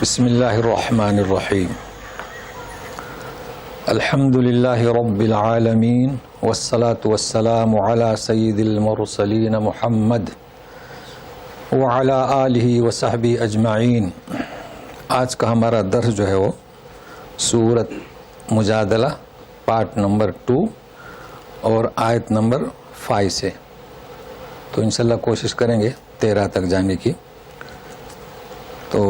بسم اللہ الرحمن الرحیم الحمد للہ رب العالمین والصلاة والسلام علی سید المرسلین محمد وعلی آلہ وصحبہ اجمعین۔ آج کا ہمارا درس جو ہے وہ سورت مجادلہ پارٹ نمبر 2 اور آیت نمبر 5 سے، تو انشاءاللہ کوشش کریں گے 13 تک جانے کی۔ تو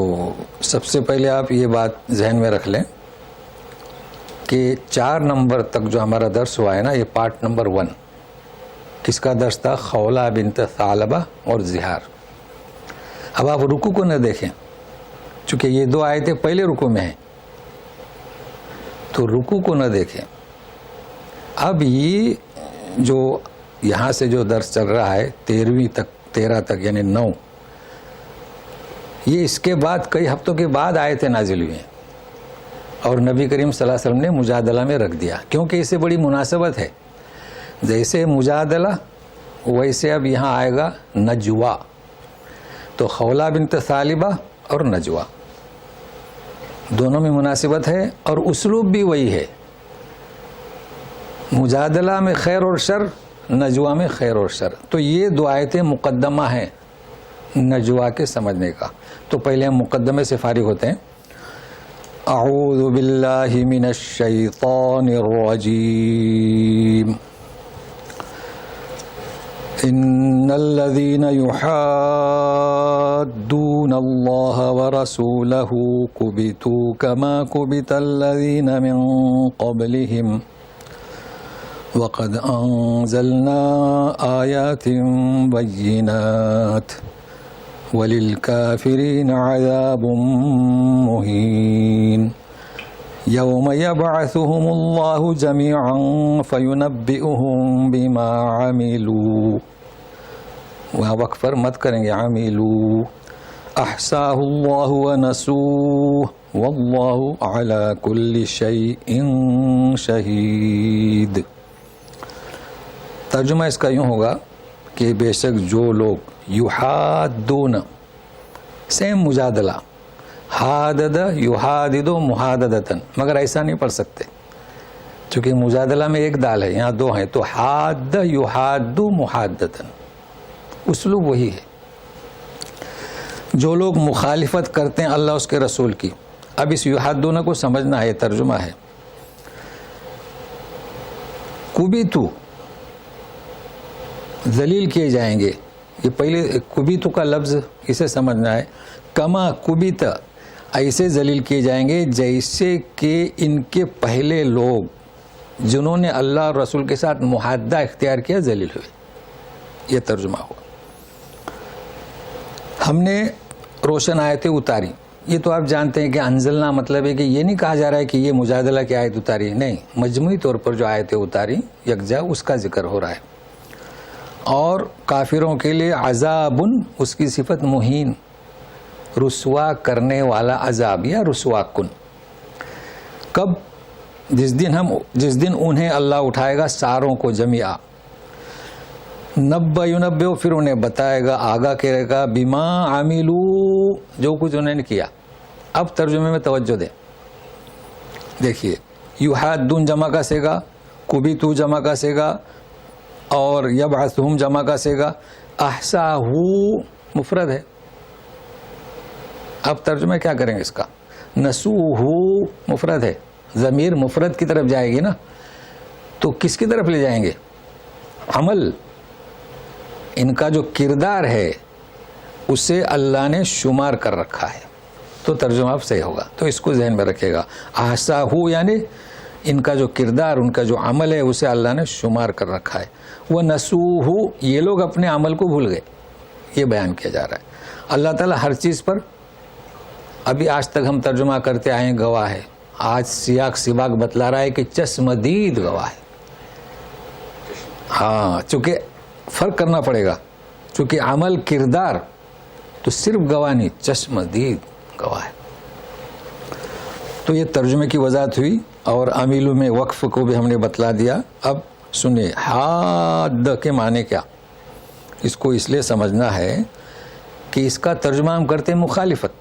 سب سے پہلے آپ یہ بات ذہن میں رکھ لیں کہ 4 نمبر تک جو ہمارا درس ہوا ہے نا، یہ پارٹ نمبر 1 کس کا درس تھا؟ خولہ بنت ثعلبہ اور زہار۔ اب آپ رکوع کو نہ دیکھیں، چونکہ یہ 2 آیتیں پہلے رکوع میں ہیں، تو رکوع کو نہ دیکھیں۔ اب یہ جو یہاں سے جو درس چل رہا ہے 13 تک یعنی 9، یہ اس کے بعد کئی ہفتوں کے بعد آیتیں نازل ہوئی ہیں، اور نبی کریم صلی اللہ علیہ وسلم نے مجادلہ میں رکھ دیا، کیونکہ اس سے بڑی مناسبت ہے۔ جیسے مجادلہ ویسے اب یہاں آئے گا نجوا، تو خولہ بنت ثعلبہ اور نجوا دونوں میں مناسبت ہے، اور اسلوب بھی وہی ہے۔ مجادلہ میں خیر اور شر، نجوا میں خیر اور شر، تو یہ 2 آیتیں مقدمہ ہیں نجوا کے سمجھنے کا۔ تو پہلے ہم مقدمے سے فارغ ہوتے ہیں۔ اعوذ باللہ من الشیطان الرجیم، ان الذین یحادون اللہ ورسولہ کبتوا کما کبت الذین من قبلہم وقد انزلنا آیات بینات وَلِلْكَافِرِينَ عَذَابٌ مُّهِينٌ يَوْمَ يَبْعَثُهُمُ اللَّهُ جَمِيعًا فَيُنَبِّئُهُم بِمَا عَمِلُوا، وہاں وقف پر مت کریں گے عَمِلُوا، أَحْصَاهُ اللَّهُ وَنَسُوهُ وَاللَّهُ عَلَى كُلِّ شَيْءٍ شَهِيدٌ۔ ترجمہ اس کا یوں ہوگا کہ بے شک جو لوگ یحادون، سیم مجادلہ، حادد یحادد محاددتن، مگر ایسا نہیں پڑھ سکتے چونکہ مجادلہ میں 1 دال ہے، یہاں 2 ہیں، تو حاد یحاد محاددتن، اسلوب وہی ہے۔ جو لوگ مخالفت کرتے ہیں اللہ اس کے رسول کی، اب اس یحادون کو سمجھنا ہے، ترجمہ ہے کبیتو، ذلیل کیے جائیں گے۔ یہ پہلے کبیتو کا لفظ اسے سمجھنا ہے، کما کبیت، ایسے ذلیل کیے جائیں گے جیسے کہ ان کے پہلے لوگ جنہوں نے اللہ اور رسول کے ساتھ محادہ اختیار کیا ذلیل ہوئے، یہ ترجمہ ہوا۔ ہم نے روشن آیتیں اتاری، یہ تو آپ جانتے ہیں کہ انزلنا مطلب ہے کہ یہ نہیں کہا جا رہا ہے کہ یہ مجادلہ کی آیت اتاری، نہیں، مجموعی طور پر جو آیتیں اتاری یکجا اس کا ذکر ہو رہا ہے۔ اور کافروں کے لیے عذاب، اس کی صفت مہین، رسوا کرنے والا عذاب یا رسوا کن۔ کب؟ جس دن انہیں اللہ اٹھائے گا ساروں کو جمیعا، نبا ینبئ، پھر انہیں بتائے گا، آگاہ کرے گا، بما عملو، جو کچھ انہوں نے کیا۔ اب ترجمے میں توجہ دیں، دیکھیے یحادون جمع کا سیگا، کبیتو جمع کا سیگا، اور یبعثہم جمع کا سیگا، احصاہ مفرد ہے۔ اب ترجمہ کیا کریں گے اس کا؟ نسوہ مفرد ہے، ضمیر مفرد کی طرف جائے گی نا، تو کس کی طرف لے جائیں گے؟ عمل، ان کا جو کردار ہے اسے اللہ نے شمار کر رکھا ہے، تو ترجمہ اب صحیح ہوگا، تو اس کو ذہن میں رکھے گا۔ احصاہ یعنی ان کا جو کردار، ان کا جو عمل ہے اسے اللہ نے شمار کر رکھا ہے۔ وہ نسوہ، یہ لوگ اپنے عمل کو بھول گئے، یہ بیان کیا جا رہا ہے۔ اللہ تعالیٰ ہر چیز پر، ابھی آج تک ہم ترجمہ کرتے آئے ہیں، گواہ ہے۔ آج سیاق سباق بتلا رہا ہے کہ چشمدید گواہ ہے۔ ہاں، چونکہ فرق کرنا پڑے گا، چونکہ عمل کردار تو صرف گواہ نہیں، چشمدید گواہ ہے۔ تو یہ ترجمے کی وضاحت ہوئی، اور عمیلو میں وقف کو بھی ہم نے بتلا دیا۔ اب سنیے، حاد کے معنی کیا؟ اس کو اس لیے سمجھنا ہے کہ اس کا ترجمہ ہم کرتے ہیں مخالفت،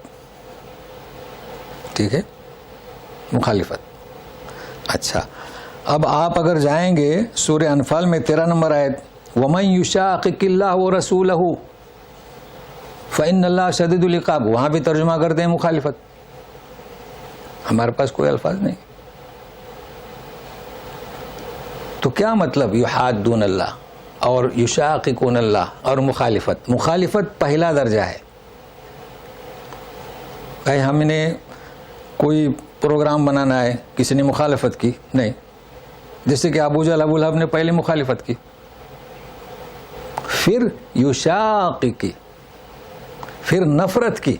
ٹھیک ہے، مخالفت. اچھا، اب آپ اگر جائیں گے سورہ انفال میں 13 نمبر آیت، وَمَن يُشَاقِقِ اللَّهَ وَرَسُولَهُ فَإِنَّ اللَّهَ شَدِيدُ الْعِقَابِ، وہاں بھی ترجمہ کرتے ہیں مخالفت. ہمارے پاس کوئی الفاظ نہیں. تو کیا مطلب یحادون اللہ اور یشاققون اللہ اور مخالفت؟ مخالفت پہلا درجہ ہے. بھائی ہم نے کوئی پروگرام بنانا ہے، کسی نے مخالفت کی نہیں، جیسے کہ ابو جہل ابو لہب نے پہلے مخالفت کی، پھر یشاقق کی، پھر نفرت کی،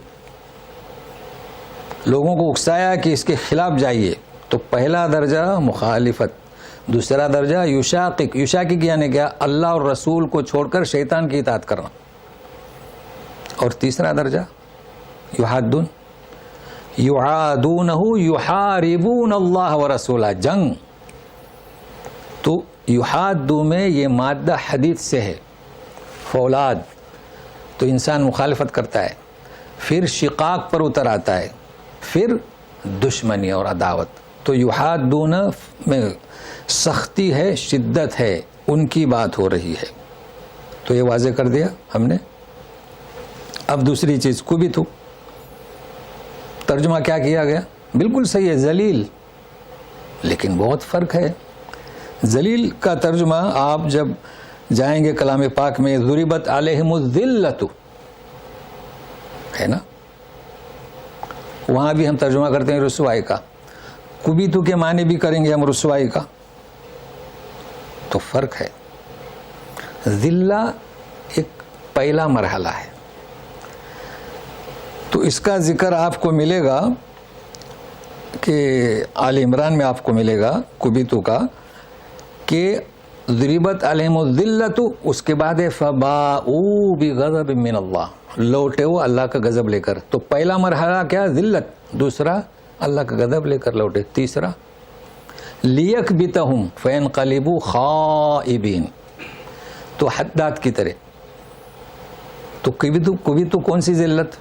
لوگوں کو اکسایا کہ اس کے خلاف جائیے. تو پہلا درجہ مخالفت، دوسرا درجہ یشاقق. یشاقق یعنی کیا؟ اللہ اور رسول کو چھوڑ کر شیطان کی اطاعت کرنا. اور تیسرا درجہ یحادون، یعادونہ یحاربون اللہ ورسولہ، جنگ. تو یحادو میں یہ مادہ حدیث سے ہے، فولاد. تو انسان مخالفت کرتا ہے، پھر شقاق پر اتر آتا ہے، پھر دشمنی اور عداوت. تو یحادون میں سختی ہے، شدت ہے، ان کی بات ہو رہی ہے. تو یہ واضح کر دیا ہم نے. اب دوسری چیز کبیتو، ترجمہ کیا کیا گیا؟ بالکل صحیح ہے، ذلیل، لیکن بہت فرق ہے. ذلیل کا ترجمہ آپ جب جائیں گے کلام پاک میں ضربت علیہم الذلۃ ہے نا، وہاں بھی ہم ترجمہ کرتے ہیں رسوائی کا. کبیتو کے معنی بھی کریں گے ہم رسوائی کا. تو فرق ہے. ذلہ ایک پہلا مرحلہ ہے. تو اس کا ذکر آپ کو ملے گا کہ آل عمران میں آپ کو ملے گا کبیتو کا کہ ضربت علیہم الذلۃ، اس کے بعد فباؤوا بغضب من اللہ، لوٹے وہ اللہ کا غضب لے کر. تو پہلا مرحلہ کیا؟ ذلت. دوسرا اللہ کا غضب لے کر لوٹے. تیسرا لیکبتہم فینقلبوا خائبین، تو حداد کی طرح. تو کبیتو کون سی ذلت؟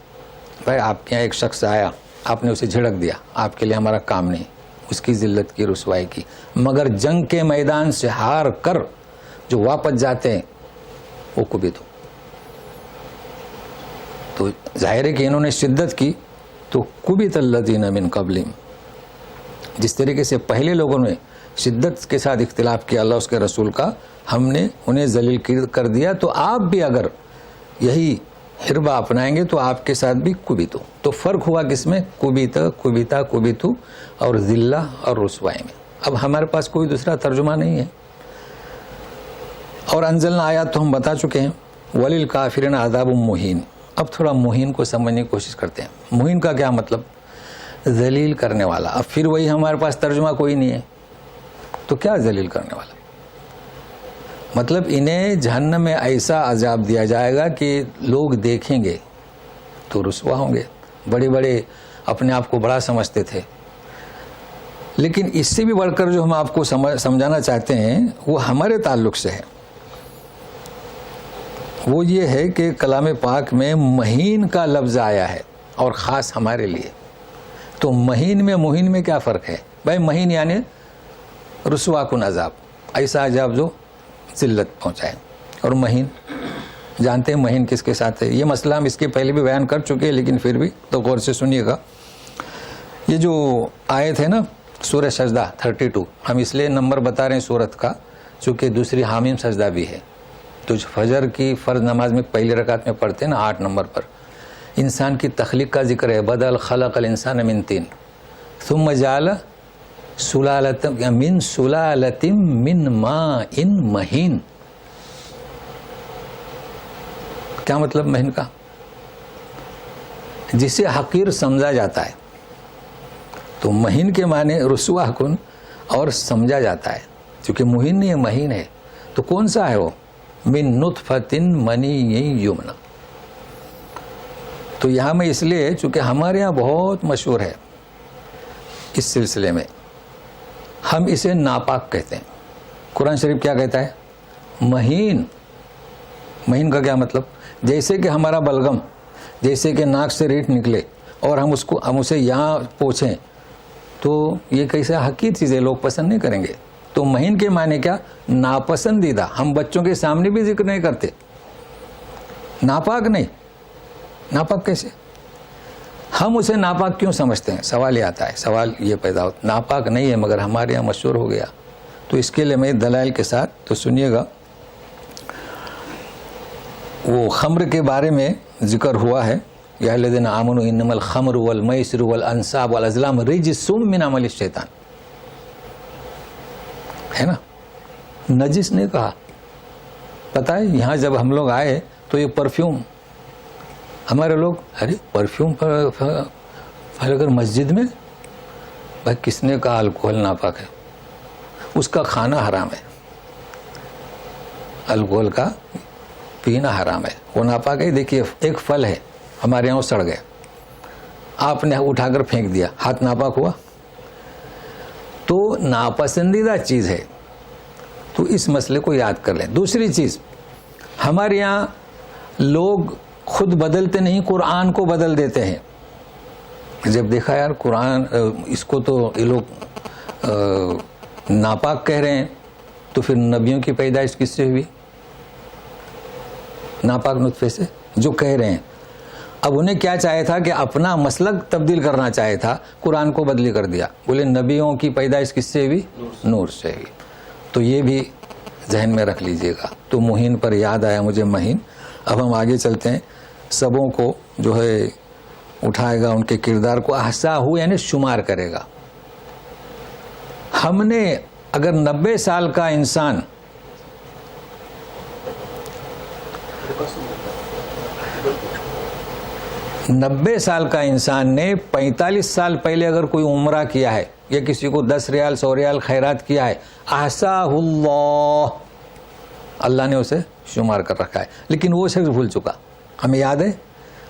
بھائی آپ کے یہاں ایک شخص آیا، آپ نے اسے جھڑک دیا، آپ کے لیے ہمارا کام نہیں، اس کی ذلت کی، رسوائی کی. مگر جنگ کے میدان سے ہار کر جو واپس جاتے ہیں وہ کبیتو. تو ظاہر ہے کہ انہوں نے شدت کی. تو کبیت الذین من قبلہم، جس طریقے سے پہلے لوگوں نے شدت کے ساتھ اختلاف کیا اللہ اس کے رسول کا، ہم نے انہیں ذلیل کر دیا. تو آپ بھی اگر یہی حربہ اپنائیں گے تو آپ کے ساتھ بھی کبیتو. تو فرق ہوا کس میں؟ کبیتو اور ذلہ اور رسوائی میں. اب ہمارے پاس کوئی دوسرا ترجمہ نہیں ہے. اور انزلنا آیات تو ہم بتا چکے ہیں. وللکافرین عذاب مہین. اب تھوڑا مہین کو سمجھنے کی کوشش کرتے ہیں. مہین کا کیا مطلب؟ ذلیل کرنے والا. اب پھر وہی ہمارے پاس ترجمہ کوئی نہیں ہے. تو کیا ذلیل کرنے والا؟ مطلب انہیں جہنم میں ایسا عذاب دیا جائے گا کہ لوگ دیکھیں گے تو رسوا ہوں گے. بڑے بڑے اپنے آپ کو بڑا سمجھتے تھے، لیکن اس سے بھی بڑھ کر جو ہم آپ کو سمجھانا چاہتے ہیں وہ ہمارے تعلق سے ہے. وہ یہ ہے کہ کلام پاک میں مہین کا لفظ آیا ہے اور خاص ہمارے لیے. تو مہین میں کیا فرق ہے؟ بھائی مہین یعنی رسوا کن عذاب، ایسا عذاب جو ذلت پہنچائے. اور مہین جانتے ہیں مہین کس کے ساتھ ہے؟ یہ مسئلہ ہم اس کے پہلے بھی بیان کر چکے ہیں، لیکن پھر بھی تو غور سے سنیے گا. یہ جو آیت ہے نا سورہ سجدہ 32، ہم اس لیے نمبر بتا رہے ہیں سورت کا چونکہ دوسری حامیم سجدہ بھی ہے. تو فجر کی فرض نماز میں پہلی رکعت میں پڑھتے ہیں نا 8 نمبر پر، انسان کی تخلیق کا ذکر ہے. بدل خلق الانسان من طین ثم جعل من سلالۃ من ماء مہین. کیا مطلب مہین کا؟ جسے حقیر سمجھا جاتا ہے. تو مہین کے معنی رسوا کن اور سمجھا جاتا ہے، کیونکہ مہین نہیں ہے مہین ہے. تو کون سا ہے وہ؟ من نطفۃ منی یمنا. تو یہاں میں اس لیے چونکہ ہمارے یہاں بہت مشہور ہے اس سلسلے میں، ہم اسے ناپاک کہتے ہیں. قرآن شریف کیا کہتا ہے؟ مہین. مہین کا کیا مطلب؟ جیسے کہ ہمارا بلغم، جیسے کہ ناک سے ریٹ نکلے اور ہم اسے یہاں پوچھیں تو یہ کیسا حقیقی چیز ہے، لوگ پسند نہیں کریں گے. تو مہین کے معنی کیا؟ ناپسندیدہ. ہم بچوں کے سامنے بھی ذکر نہیں کرتے. ناپاک نہیں. ناپاک کیسے؟ ہم اسے ناپاک کیوں سمجھتے ہیں؟ سوال یہ آتا ہے، سوال یہ پیدا ہوتا. ناپاک نہیں ہے مگر ہمارے یہاں مشہور ہو گیا. تو اس کے لیے میں دلائل کے ساتھ تو سنیے گا. وہ خمر کے بارے میں ذکر ہوا ہے، یا الذین آمنوا انما الخمر والمیسر والانصاب والازلام رجس من عمل الشیطان، ہے نا. نجس نے کہا. پتہ ہے یہاں جب ہم لوگ آئے تو یہ پرفیوم، ہمارے لوگ ارے پرفیوم پھیل کر مسجد میں، بھائی کس نے کہا الکوہل ناپاک ہے؟ اس کا کھانا حرام ہے، الکوہل کا پینا حرام ہے، وہ ناپاک ہے. دیکھیے ایک پھل ہے ہمارے یہاں سڑ گیا، آپ نے اٹھا کر پھینک دیا، ہاتھ ناپاک ہوا؟ تو ناپسندیدہ چیز ہے. تو اس مسئلے کو یاد کر لیں. دوسری چیز، ہمارے یہاں لوگ خود بدلتے نہیں، قرآن کو بدل دیتے ہیں. جب دیکھا یار قرآن اس کو تو یہ لوگ ناپاک کہہ رہے ہیں، تو پھر نبیوں کی پیدائش کس سے ہوئی؟ ناپاک نطفے سے، جو کہہ رہے ہیں. اب انہیں کیا چاہے تھا کہ اپنا مسلک تبدیل کرنا چاہے تھا، قرآن کو بدلی کر دیا. بولے نبیوں کی پیدائش کس سے ہوئی؟ نور سے ہوئی. تو یہ بھی ذہن میں رکھ لیجئے گا. تو مہین پر یاد آیا مجھے مہین. اب ہم آگے چلتے ہیں. سبوں کو جو ہے اٹھائے گا، ان کے کردار کو احصا ہو یعنی شمار کرے گا. ہم نے اگر 90 سال کا انسان نے 45 سال پہلے اگر کوئی عمرہ کیا ہے یا کسی کو 10 ریال 100 ریال خیرات کیا ہے، احصاہ اللہ نے اسے شمار کر رکھا ہے. لیکن وہ شخص بھول چکا. ہمیں یاد ہے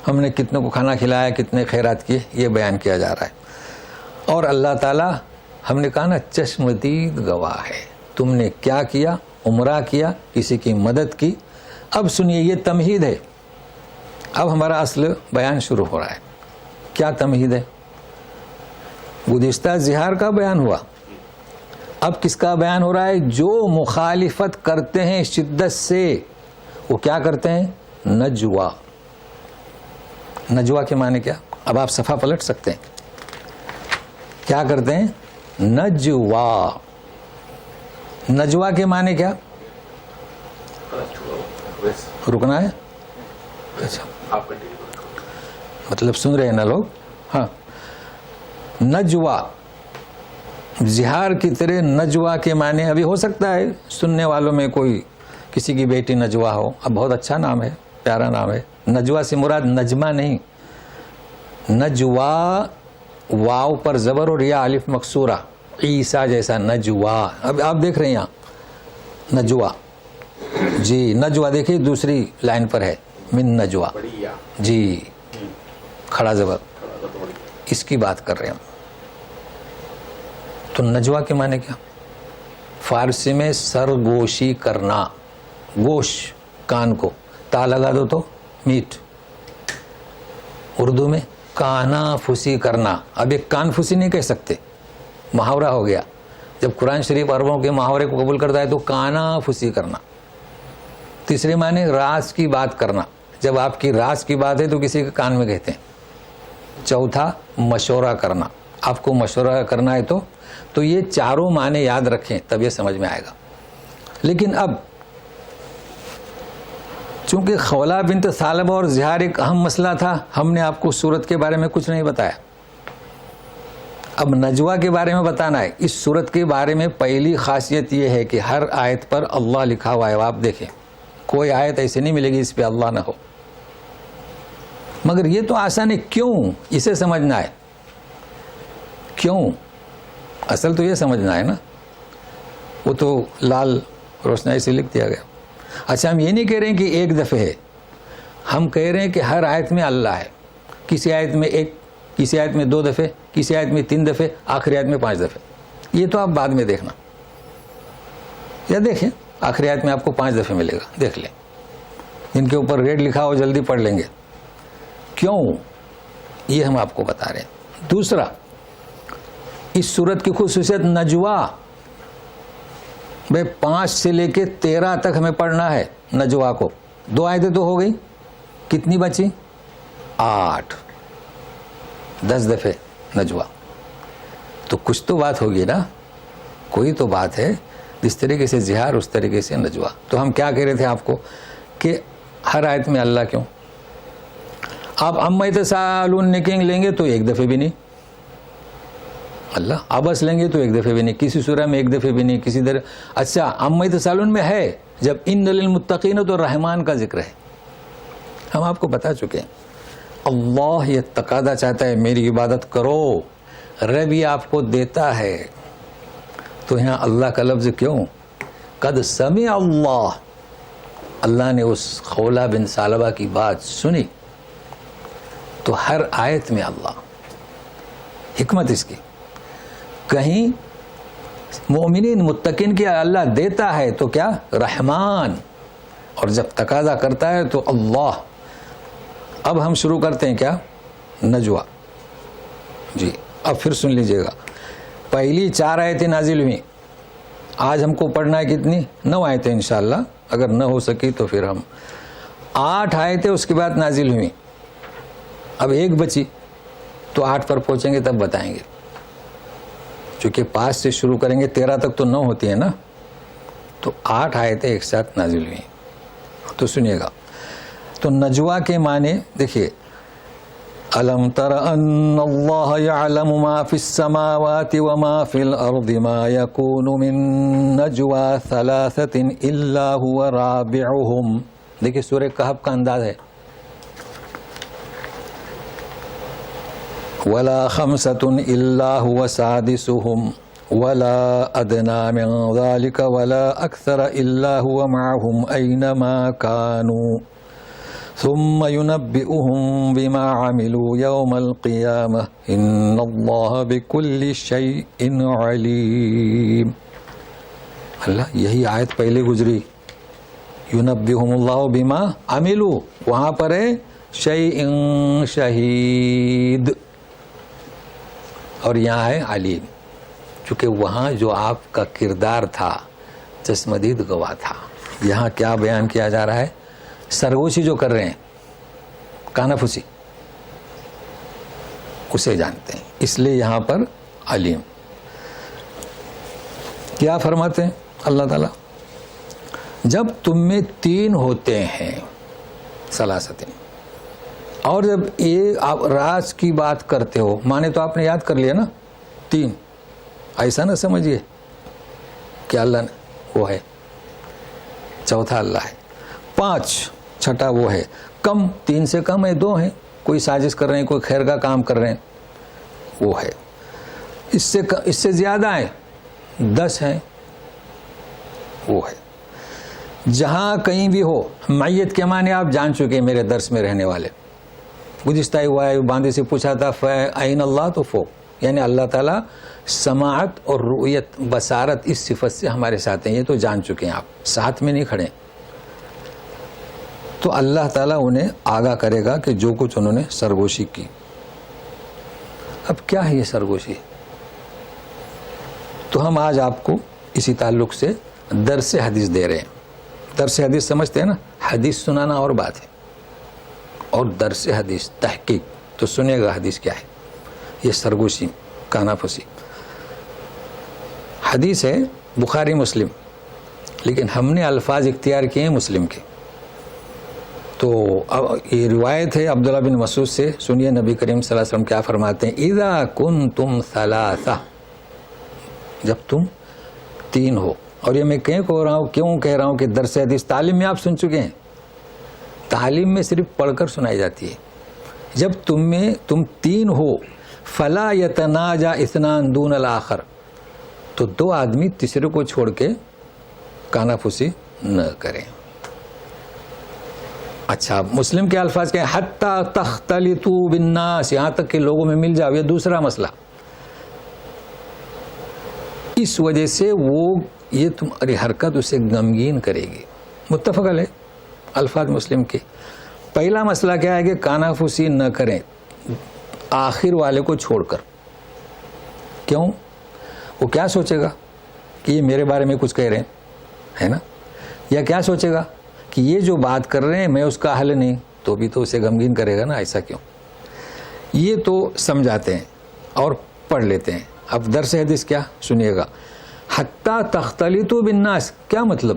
ہم نے کتنے کو کھانا کھلایا، کتنے خیرات کیے، یہ بیان کیا جا رہا ہے. اور اللہ تعالیٰ ہم نے کہا نا چشمدید گواہ ہے. تم نے کیا کیا؟ عمرہ کیا، کسی کی مدد کی. اب سنیے یہ تمہید ہے. اب ہمارا اصل بیان شروع ہو رہا ہے. کیا تمہید ہے؟ گزشتہ زہار کا بیان ہوا. اب کس کا بیان ہو رہا ہے؟ جو مخالفت کرتے ہیں شدت سے. وہ کیا کرتے ہیں؟ نجوا. نجوا کے معنی کیا؟ اب آپ صفحہ پلٹ سکتے ہیں. کیا کرتے ہیں؟ نجوا. نجوا کے معنی کیا؟ رکنا ہے. اچھا مطلب سن رہے ہیں نا لوگ؟ ہاں. نجوا زہار کی طرح نجوا کے معنی ابھی ہو سکتا ہے سننے والوں میں کوئی کسی کی بیٹی نجوا ہو. اب بہت اچھا نام ہے، پیارا نام ہے. نجوا سے مراد نجمہ نہیں. نجوا واو پر زبر اور یا الف مکسورہ، عیسیٰ جیسا نجوا. اب آپ دیکھ رہے ہیں یہاں نجوا. جی نجوا دیکھیے دوسری لائن پر ہے من نجوا. جی کھڑا زبر، اس کی بات کر رہے ہیں ہم. تو نجوا کے معنی کیا؟ فارسی میں سرگوشی کرنا. گوش کان کو تا لگا دو تو میٹ. اردو میں کانا پھوسی کرنا. اب ایک کان پھوسی نہیں کہہ سکتے، محاورہ ہو گیا. جب قرآن شریف عربوں کے محاورے کو قبول کرتا ہے تو کانا پھوسی کرنا. تیسرے معنی راز کی بات کرنا. جب آپ کی راز کی بات ہے تو کسی کے کان میں کہتے ہیں. چوتھا مشورہ کرنا. آپ کو مشورہ کرنا ہے تو یہ چاروں معنی یاد رکھیں تب یہ سمجھ میں آئے گا. لیکن اب چونکہ خولہ بنت ثعلبہ اور زہار ایک اہم مسئلہ تھا، ہم نے آپ کو صورت کے بارے میں کچھ نہیں بتایا. اب نجوا کے بارے میں بتانا ہے. اس صورت کے بارے میں پہلی خاصیت یہ ہے کہ ہر آیت پر اللہ لکھا ہوا ہے. آپ دیکھیں کوئی آیت ایسی نہیں ملے گی اس پہ اللہ نہ ہو. مگر یہ تو آسان ہے. کیوں؟ اسے سمجھنا ہے. کیوں؟ اصل تو یہ سمجھنا ہے نا. وہ تو لال روشنائی سے لکھ دیا گیا. اچھا ہم یہ نہیں کہہ رہے ہیں کہ ایک دفعہ ہے، ہم کہہ رہے ہیں کہ ہر آیت میں اللہ ہے. کسی آیت میں ایک، کسی آیت میں 2 دفعے، کسی آیت میں 3 دفعے، آخری آیت میں 5 دفعے. یہ تو آپ بعد میں دیکھنا، یا دیکھیں آخری آیت میں آپ کو 5 دفعے ملے گا. دیکھ لیں جن کے اوپر ریڈ لکھا ہو جلدی پڑھ لیں گے. کیوں؟ یہ ہم آپ کو بتا رہے ہیں. دوسرا، اس سورت کی خصوصیت نجوا. بھائی 5 سے لے کے 13 تک ہمیں پڑھنا ہے نجوا کو. 2 آیتیں تو ہو گئی، کتنی بچی؟ 8. 10 دفعے نجوا. تو کچھ تو بات ہوگی نا، کوئی تو بات ہے. جس طریقے سے جہار اس طریقے سے نجوا. تو ہم کیا کہہ رہے تھے آپ کو کہ ہر آیت میں اللہ کیوں؟ آپ اما یتساءلون نکنگ لیں گے تو 1 دفعے بھی نہیں اللہ. عبس لیں گے تو 1 دفعے بھی نہیں. کسی سورہ میں 1 دفعے بھی نہیں. کسی در. اچھا اما یتساءلون میں ہے، جب ان للمتقین تو رحمان کا ذکر ہے. ہم آپ کو بتا چکے ہیں. اللہ یہ تقاضا چاہتا ہے میری عبادت کرو، رب یہ آپ کو دیتا ہے. تو یہاں اللہ کا لفظ کیوں؟ قد سمع اللہ. اللہ نے اس خولہ بن ثعلبہ کی بات سنی. تو ہر آیت میں اللہ. حکمت اس کی، کہیں مومنین متقین کی اللہ دیتا ہے تو کیا؟ رحمان. اور جب تقاضا کرتا ہے تو اللہ. اب ہم شروع کرتے ہیں کیا؟ نجوا. جی اب پھر سن لیجئے گا. پہلی 4 آیتیں نازل ہوئیں. آج ہم کو پڑھنا ہے کتنی؟ 9 آیتیں انشاءاللہ. اگر نہ ہو سکی تو پھر ہم 8 آیتیں اس کے بعد نازل ہوئیں. اب 1 بچی تو 8 پر پہنچیں گے تب بتائیں گے. چونکہ 5 سے شروع کریں گے 13 تک تو 9 ہوتی ہے نا. تو 8 آیتیں ایک ساتھ نازل ہوئیں. تو سنیے گا. تو نجوا کے معنی دیکھیے. أَلَمْ تَرَ أَنَّ اللَّهَ يَعْلَمُ مَا فِي السَّمَاوَاتِ وَمَا فِي الْأَرْضِ مَا يَكُونُ مِن نَجْوَى ثَلَاثَةٍ إِلَّا هُوَ رَابِعُهُمْ. دیکھیے سورہ کہف کا انداز ہے. وَلَا خَمْسَةٌ إِلَّا هُوَ سَادِسُهُمْ وَلَا أَدْنَى مِن ذَلِكَ وَلَا أَكْثَرَ إِلَّا هُوَ مَعَهُمْ أَيْنَمَا كَانُوا ثم ينبئهم بما عملوا يوم القيامة إن الله بكل شيء عليم. اللہ یہی آیت پہلے گزری. ينبئهم الله بما عملوا، وہاں پر ہے شيء شہید، اور یہاں ہے علیم. چونکہ وہاں جو آپ کا کردار تھا چشمدید گواہ تھا. یہاں کیا بیان کیا جا رہا ہے؟ سرگوشی جو کر رہے ہیں، کانفوسی، اسے جانتے ہیں. اس لیے یہاں پر علیم. کیا فرماتے ہیں اللہ تعالیٰ؟ جب تم میں 3 ہوتے ہیں ثلاثتیں، اور جب ایک آپ راز کی بات کرتے ہو، مانے تو آپ نے یاد کر لیا نا 3. ایسا نہ سمجھیے کہ اللہ نے وہ ہے، چوتھا اللہ ہے. 5 چھٹا وہ ہے. کم 3 سے کم ہے 2 ہیں. کوئی سازش کر رہے ہیں، کوئی خیر کا کام کر رہے ہیں، وہ ہے. اس سے زیادہ ہیں 10 ہیں، وہ ہے. جہاں کہیں بھی ہو، معیت کے معنی آپ جان چکے ہیں میرے درس میں رہنے والے. گزشتہ ہوا ہے باندے سے پوچھا تھا فَأَيْنَ اللَّهُ، تو فوق، یعنی اللہ تعالیٰ سماعت اور رؤیت بصارت اس صفت سے ہمارے ساتھ ہیں. یہ تو جان چکے ہیں آپ، ساتھ میں نہیں کھڑے. تو اللہ تعالیٰ انہیں آگاہ کرے گا کہ جو کچھ انہوں نے سرگوشی کی. اب کیا ہے یہ سرگوشی؟ تو ہم آج آپ کو اسی تعلق سے درس حدیث دے رہے ہیں. درس حدیث سمجھتے ہیں نا؟ حدیث سنانا اور بات ہے، اور درس حدیث تحقیق. تو سنیے گا حدیث کیا ہے. یہ سرگوشی، کانافوسی حدیث ہے، بخاری مسلم، لیکن ہم نے الفاظ اختیار کیے ہیں مسلم کے. تو یہ روایت ہے عبداللہ بن مسعود سے. سنیے نبی کریم صلی اللہ علیہ وسلم کیا فرماتے ہیں. اذا کنتم ثلاثہ، جب تم 3 ہو. اور یہ میں کیوں کہہ رہا ہوں کہ درس حدیث تعلیم میں آپ سن چکے ہیں. تعلیم میں صرف پڑھ کر سنائی جاتی ہے. جب تم 3 ہو، فلا یتناجا اثنان دون الاخر، تو 2 آدمی تیسرے کو چھوڑ کے کانافوسی نہ کریں. اچھا مسلم کے الفاظ کہیں حتی تختلطوا بالناس، یہاں تک کہ لوگوں میں مل جاؤ. یہ دوسرا مسئلہ. اس وجہ سے یہ تمہاری حرکت اسے غمگین کرے گی. متفق علیہ الفاظ مسلم کے. پہلا مسئلہ کیا ہے کہ کانافوسی نہ کریں. آخر والے کو چھوڑ کر. کیوں؟ وہ کیا سوچے گا کہ یہ میرے بارے میں کچھ کہہ رہے ہیں, ہے نا؟ یا کیا سوچے گا کہ یہ جو بات کر رہے ہیں میں اس کا حل نہیں, تو بھی تو اسے غمگین کرے گا نا. ایسا کیوں؟ یہ تو سمجھاتے ہیں اور پڑھ لیتے ہیں. اب درس حدیث کیا سنیے گا. حتی تختلطوا بالناس, کیا مطلب؟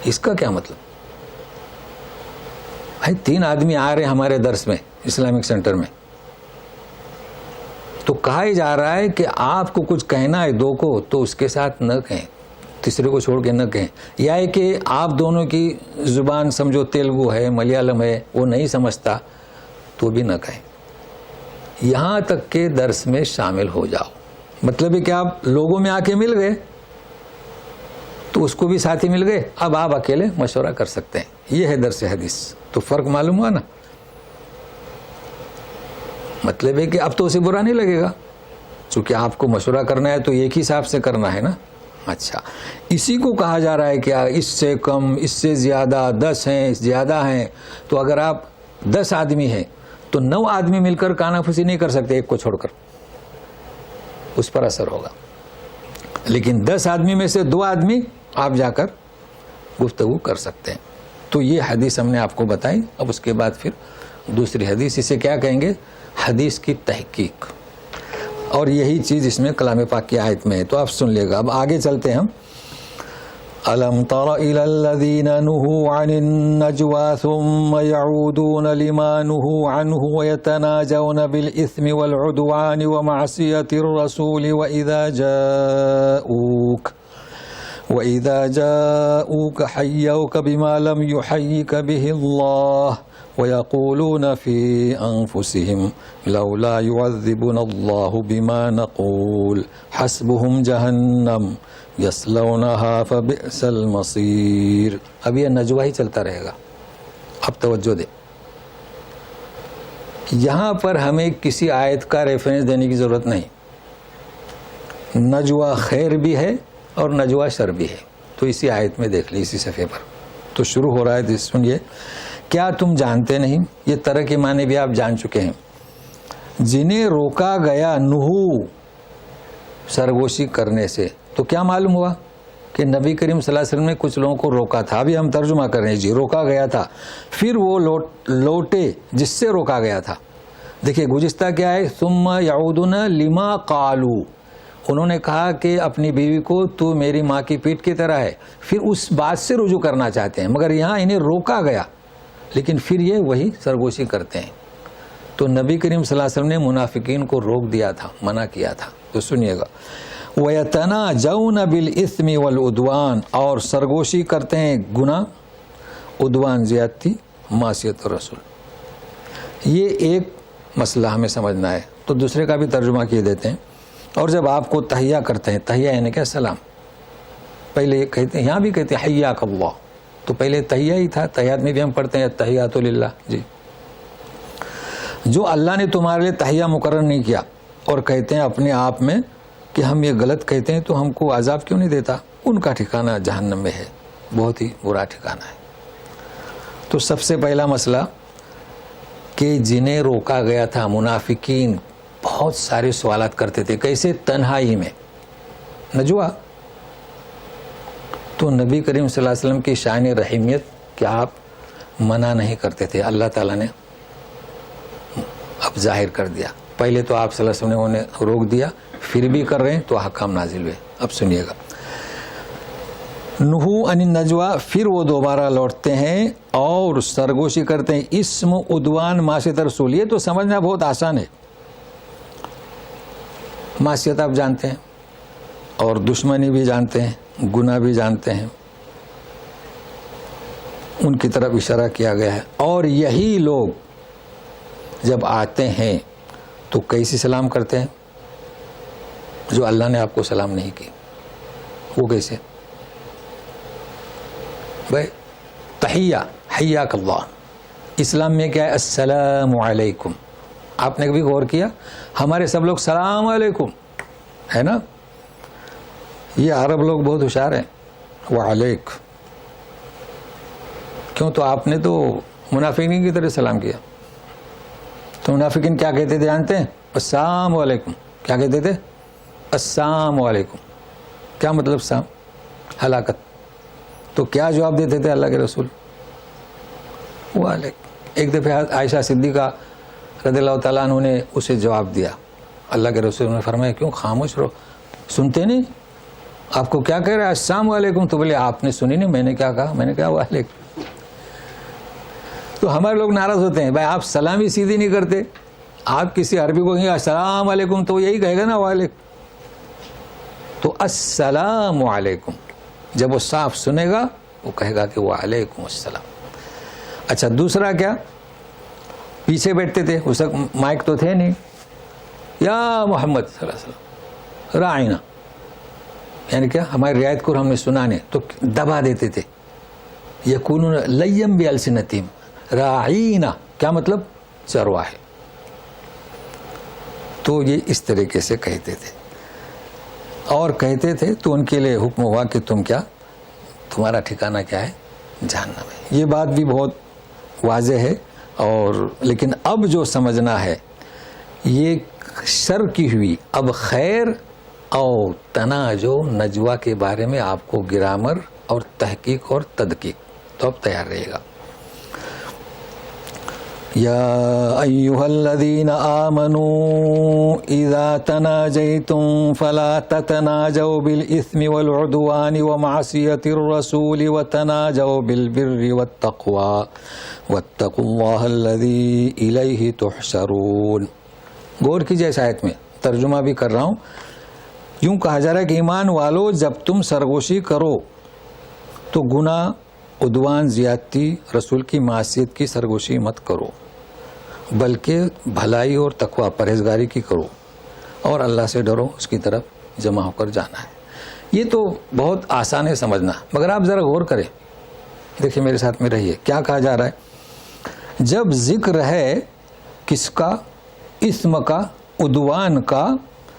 اس کا کیا مطلب؟ بھائی 3 آدمی آ رہے ہیں ہمارے درس میں اسلامک سینٹر میں, تو کہا ہی جا رہا ہے کہ آپ کو کچھ کہنا ہے 2 کو تو اس کے ساتھ نہ کہیں, تیسرے کو چھوڑ کے نہ کہیں. یا ہے کہ آپ دونوں کی زبان سمجھو تیلگو ہے, ملیالم ہے, وہ نہیں سمجھتا تو بھی نہ کہیں. یہاں تک کہ درس میں شامل ہو جاؤ. مطلب ہے کہ آپ لوگوں میں آ کے مل گئے تو اس کو بھی ساتھی مل گئے, اب آپ اکیلے مشورہ کر سکتے ہیں. یہ ہے درس حدیث. تو فرق معلوم ہوا نا. مطلب ہے کہ اب تو اسے برا نہیں لگے گا, چونکہ آپ کو مشورہ کرنا ہے تو ایک ہی حساب سے کرنا ہے نا. اچھا, اسی کو کہا جا رہا ہے کہ اس سے کم, اس سے زیادہ, 10 ہیں, زیادہ ہیں. تو اگر آپ 10 آدمی ہیں تو 9 آدمی مل کر کانافوسی نہیں کر سکتے ایک کو چھوڑ کر, اس پر اثر ہوگا. لیکن 10 آدمی میں سے 2 آدمی آپ جا کر گفتگو کر سکتے ہیں. تو یہ حدیث ہم نے آپ کو بتائی. اب اس کے بعد پھر دوسری حدیث, اسے کیا کہیں گے؟ حدیث کی تحقیق. اور یہی چیز اس میں کلام پاک کی آیت میں ہے. تو آپ سن لے گا. اب آگے چلتے ہیں ہم. أَلَمْ تَرَ إِلَى الَّذِينَ نُهُوا عَنِ النَّجْوَى ثُمَّ يَعُودُونَ لِمَا نُهُوا عَنْهُ وَيَتَنَاجَوْنَ بِالْإِثْمِ وَالْعُدْوَانِ وَمَعْصِيَةِ الرَّسُولِ وَإِذَا جَاءُوكَ حَيَّوْكَ بِمَا لَمْ يُحَيِّكَ بِهِ اللَّهُ وَيَقُولُونَ فِي أَنفُسِهِمْ لَوْلَا يُعَذِّبُنَا اللَّهُ بِمَا نَقُولُ حَسْبُهُمْ جَهَنَّمُ یسلونہا فبئس المصیر. اب یہ نجوہ ہی چلتا رہے گا. اب توجہ دے, یہاں پر ہمیں کسی آیت کا ریفرنس دینے کی ضرورت نہیں. نجوہ خیر بھی ہے اور نجوہ شر بھی ہے. تو اسی آیت میں دیکھ لیں, اسی صفحے پر. تو شروع ہو رہا ہے, سنیے. کیا تم جانتے نہیں, یہ طرح کے معنی بھی آپ جان چکے ہیں, جنہیں روکا گیا نہو سرگوشی کرنے سے. تو کیا معلوم ہوا کہ نبی کریم صلی اللہ علیہ وسلم نے کچھ لوگوں کو روکا تھا. ابھی ہم ترجمہ کر رہے ہیں جی. روکا گیا تھا, پھر وہ لوٹے جس سے روکا گیا تھا. دیکھیے گزشتہ کیا ہے, ثم یعودون لما قالوا, انہوں نے کہا کہ اپنی بیوی کو تو میری ماں کی پیٹھ کی طرح ہے, پھر اس بات سے رجوع کرنا چاہتے ہیں. مگر یہاں انہیں روکا گیا لیکن پھر یہ وہی سرگوشی کرتے ہیں. تو نبی کریم صلی اللہ علیہ وسلم نے منافقین کو روک دیا تھا, منع کیا تھا. تو سنیے گا. وَيَتَنَاجَوْنَ بِالْإِثْمِ وَالْعُدْوَانِ, اور سرگوشی کرتے ہیں گناہ, عدوان زیادتی, معصیت رسول. یہ ایک مسئلہ ہمیں سمجھنا ہے. تو دوسرے کا بھی ترجمہ کیے دیتے ہیں. اور جب آپ کو تحیہ کرتے ہیں, تحیہ یعنی کیا؟ سلام. پہلے کہتے ہیں, یہاں بھی کہتے ہیں حیاک اللہ, تو پہلے تحیہ ہی تھا. تحیات میں بھی ہم پڑھتے ہیں التحیات للہ. جی, جو اللہ نے تمہارے لیے تحیہ مقرر نہیں کیا اور کہتے ہیں اپنے آپ میں کہ ہم یہ غلط کہتے ہیں تو ہم کو عذاب کیوں نہیں دیتا, ان کا ٹھکانہ جہنم میں ہے, بہت ہی برا ٹھکانہ ہے. تو سب سے پہلا مسئلہ کہ جنہیں روکا گیا تھا, منافقین بہت سارے سوالات کرتے تھے. کیسے؟ تنہائی میں نجوا. تو نبی کریم صلی اللہ علیہ وسلم کی شان رحیمیت کیا آپ منع نہیں کرتے تھے, اللہ تعالیٰ نے اب ظاہر کر دیا. پہلے تو آپ صلی اللہ علیہ وسلم نے انہیں روک دیا, پھر بھی کر رہے ہیں تو احکام نازل ہوئے. اب سنیے گا. نہو عن النجوا, پھر وہ دوبارہ لوٹتے ہیں اور سرگوشی کرتے ہیں اسم عدوان معصیت رسول. یہ تو سمجھنا بہت آسان ہے. معصیت آپ جانتے ہیں اور دشمنی بھی جانتے ہیں, گناہ بھی جانتے ہیں, ان کی طرف اشارہ کیا گیا ہے. اور یہی لوگ جب آتے ہیں تو کیسی سلام کرتے ہیں؟ جو اللہ نے آپ کو سلام نہیں کی, وہ کیسے؟ بھائی تحیہ, حیاک اللہ. اسلام میں کیا ہے؟ السلام علیکم. آپ نے کبھی غور کیا؟ ہمارے سب لوگ سلام علیکم ہے نا. یہ عرب لوگ بہت ہوشیار ہیں. وعلیک, کیوں؟ تو آپ نے تو منافقین کی طرح سلام کیا. تو منافقین کیا کہتے تھے جانتے ہیں؟ السلام علیکم. کیا کہتے تھے؟ السلام علیکم. کیا مطلب سام؟ ہلاکت. تو کیا جواب دیتے تھے اللہ کے رسول؟ وعلیکم. ایک دفعہ عائشہ صدیقہ رضی اللہ تعالیٰ عنہ نے اسے جواب دیا. اللہ کے رسول نے فرمایا کیوں خاموش رہو, سنتے نہیں؟ آپ کو کیا کہہ رہا ہے السلام علیکم؟ تو بولے آپ نے سنی نہیں, میں نے کیا کہا؟ میں نے کہا وعلیکم. تو ہمارے لوگ ناراض ہوتے ہیں, بھائی آپ سلامی سیدھی نہیں کرتے, آپ کسی عربی کو کہیں السلام علیکم تو یہی کہے گا نا وعلیکم. تو السلام علیکم جب وہ صاف سنے گا وہ کہے گا کہ وعلیکم السلام. اچھا دوسرا کیا, پیچھے بیٹھتے تھے, اس وقت مائک تو تھے نہیں, یا محمد صلی اللہ علیہ وسلم رائنا, یعنی کیا ہماری رعایت کو ہم نے سنا نہیں تو دبا دیتے تھے. یکونون لیم بالسنتہم راعینا, کیا مطلب؟ چرواہے. تو یہ اس طریقے سے کہتے تھے, اور کہتے تھے تو ان کے لیے حکم ہوا کہ تم کیا, تمہارا ٹھکانہ کیا ہے؟ جہنم ہے. یہ بات بھی بہت واضح ہے, اور لیکن اب جو سمجھنا ہے یہ شر کی ہوئی. اب خیر اور تناجو نجوا کے بارے میں آپ کو گرامر اور تحقیق اور تدقیق, تو اب تیار رہے گا. یا ایھا الذین آمنوا اذا تناجیتم فلا تتناجوا بالاثم والعدوان ومعصیۃ الرسول وتناجوا بالبر والتقوى واتقوا اللہ الذی الیہ تحشرون. غور کیجیے اس آیت میں, ترجمہ بھی کر رہا ہوں. یوں کہا جا رہا ہے کہ ایمان والو جب تم سرگوشی کرو تو گناہ, عدوان, زیادتی, رسول کی معصیت کی سرگوشی مت کرو, بلکہ بھلائی اور تقوی پرہیزگاری کی کرو, اور اللہ سے ڈرو, اس کی طرف جمع ہو کر جانا ہے. یہ تو بہت آسان ہے سمجھنا, مگر آپ ذرا غور کریں, دیکھیں میرے ساتھ میں رہیے. کیا کہا جا رہا ہے؟ جب ذکر ہے کس کا؟ اسم کا, عدوان کا,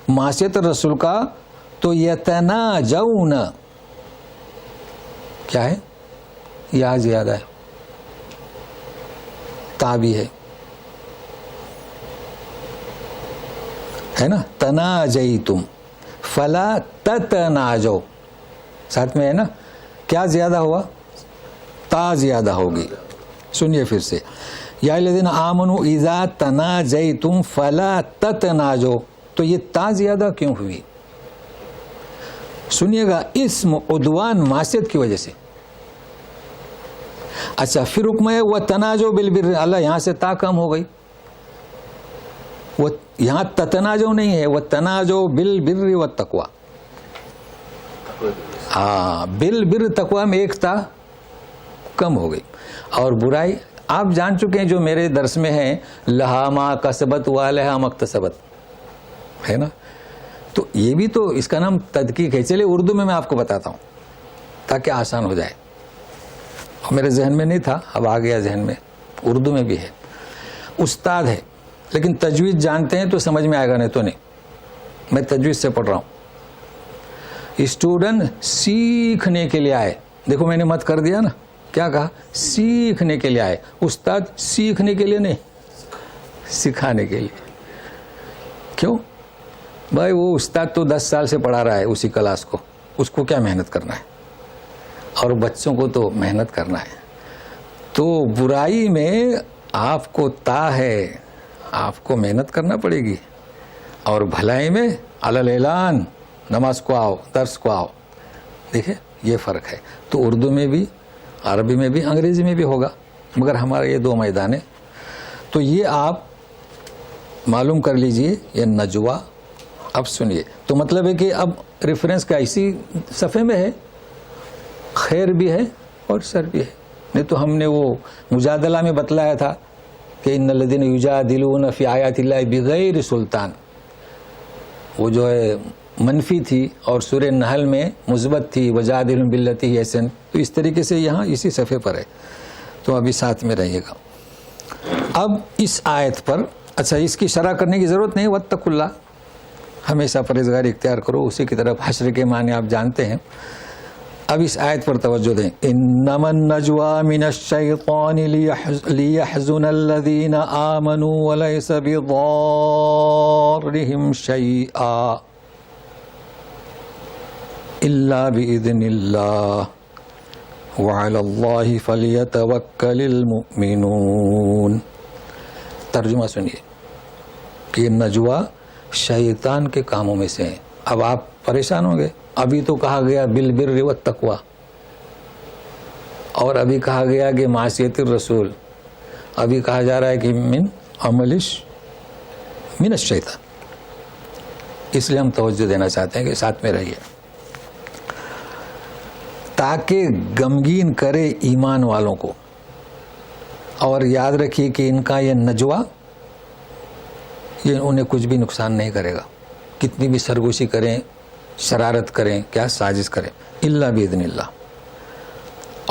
معصیت رسول کا, تو یتناجون کیا ہے؟ یا زیادہ ہے, تا بھی ہے نا. تناجیتم فلا تتناجو, ساتھ میں ہے نا. کیا زیادہ ہوا؟ تا زیادہ ہوگی. سنیے پھر سے, یا الذین آمنوا اذا تناجیتم فلا تتناجو, تو یہ تا زیادہ کیوں ہوئی؟ سنیے گا, اسم عدوان معصیت کی وجہ سے. اچھا پھر حکم ہے وہ تناجو بالبر, اللہ یہاں سے تا کم ہو گئی, وہ یہاں تتناجو نہیں ہے, وہ تناجو بالبر والتقوی. ہاں, بالبر تقوی میں ایک تا کم ہو گئی. اور برائی آپ جان چکے ہیں, جو میرے درس میں ہیں, لہا ما کسبت والہا مکتسبت, ہے نا. تو یہ بھی تو اس کا نام تدقیق ہے. چلے اردو میں آپ کو بتاتا ہوں تاکہ آسان ہو جائے. میرے ذہن میں نہیں تھا, اب آ گیا ذہن میں. اردو میں بھی ہے, استاد ہے لیکن تجوید جانتے ہیں تو سمجھ میں آئے گا, نہیں تو نہیں. میں تجوید سے پڑھ رہا ہوں. اسٹوڈنٹ سیکھنے کے لیے آئے, دیکھو میں نے مت کر دیا نا, کیا کہا؟ سیکھنے کے لیے آئے. استاد سیکھنے کے لیے نہیں, سکھانے کے لیے. کیوں بھائی؟ وہ استاد تو 10 سال سے پڑھا رہا ہے اسی کلاس کو, اس کو کیا محنت کرنا ہے, اور بچوں کو تو محنت کرنا ہے. تو برائی میں آپ کو تا ہے, آپ کو محنت کرنا پڑے گی, اور بھلائی میں علی اعلان نماز کو آؤ, درس کو آؤ. دیکھیں یہ فرق ہے. تو اردو میں بھی, عربی میں بھی, انگریزی میں بھی ہوگا, مگر ہمارے یہ 2 میدان ہیں. تو یہ آپ معلوم کر لیجئے, یہ نجوا. اب سنیے, تو مطلب ہے کہ اب ریفرنس کا اسی صفحے میں ہے, خیر بھی ہے اور شر بھی ہے. نہیں تو ہم نے وہ مجادلہ میں بتلایا تھا کہ ان الذین یجادلون فی آیات اللہ بغیر سلطان, وہ جو ہے منفی تھی, اور سورہ نحل میں مثبت تھی, وجادلہم باللتی ہی احسن. تو اس طریقے سے یہاں اسی صفحے پر ہے, تو ابھی ساتھ میں رہیے گا. اب اس آیت پر, اچھا اس کی شرح کرنے کی ضرورت نہیں, واتقوا اللہ, ہمیشہ پرہیزگاری اختیار کرو, اسی کی طرف. حشر کے معنی آپ جانتے ہیں. اب اس آیت پر توجہ دیں. انما النجوى من الشیطان لیحزن الذین آمنوا ولیس بضارهم شیئا الا باذن اللہ وعلی اللہ فلیتوکل المؤمنون. ترجمہ سنیے کہ نجوہ شیطان کے کاموں میں سے ہیں. اب آپ پریشان ہوں گے. ابھی تو کہا گیا بالبر والتقوی، اور ابھی کہا گیا کہ معصیت الرسول، ابھی کہا جا رہا ہے کہ من الشیطان. اس لیے ہم توجہ دینا چاہتے ہیں کہ ساتھ میں رہیے تاکہ غمگین کرے ایمان والوں کو. اور یاد رکھیے کہ ان کا یہ نجوہ یہ انہیں کچھ بھی نقصان نہیں کرے گا، کتنی بھی سرگوشی کریں، شرارت کریں، کیا سازش کریں، الا باذن اللہ.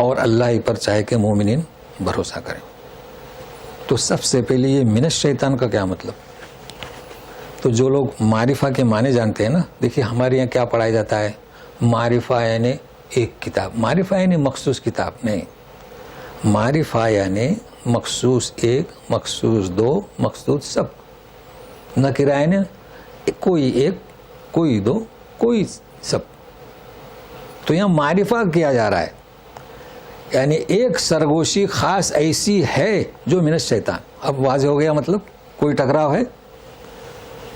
اور اللہ ہی پر چاہے کہ مومنین بھروسہ کریں. تو سب سے پہلے یہ من الشیطان کا کیا مطلب؟ تو جو لوگ معرفہ کے معنی جانتے ہیں نا، دیکھیے ہمارے یہاں کیا پڑھایا جاتا ہے، معرفہ یعنی ایک کتاب، معرفہ یعنی مخصوص کتاب نہیں. معرفہ یعنی مخصوص ایک، مخصوص دو، مخصوص سب. نکرہ یعنی کوئی ایک، کوئی دو، کوئی سب. تو یہاں معرفہ کیا جا رہا ہے، یعنی ایک سرگوشی خاص ایسی ہے جو من الشیطان. اب واضح ہو گیا مطلب. کوئی ٹکراؤ ہے؟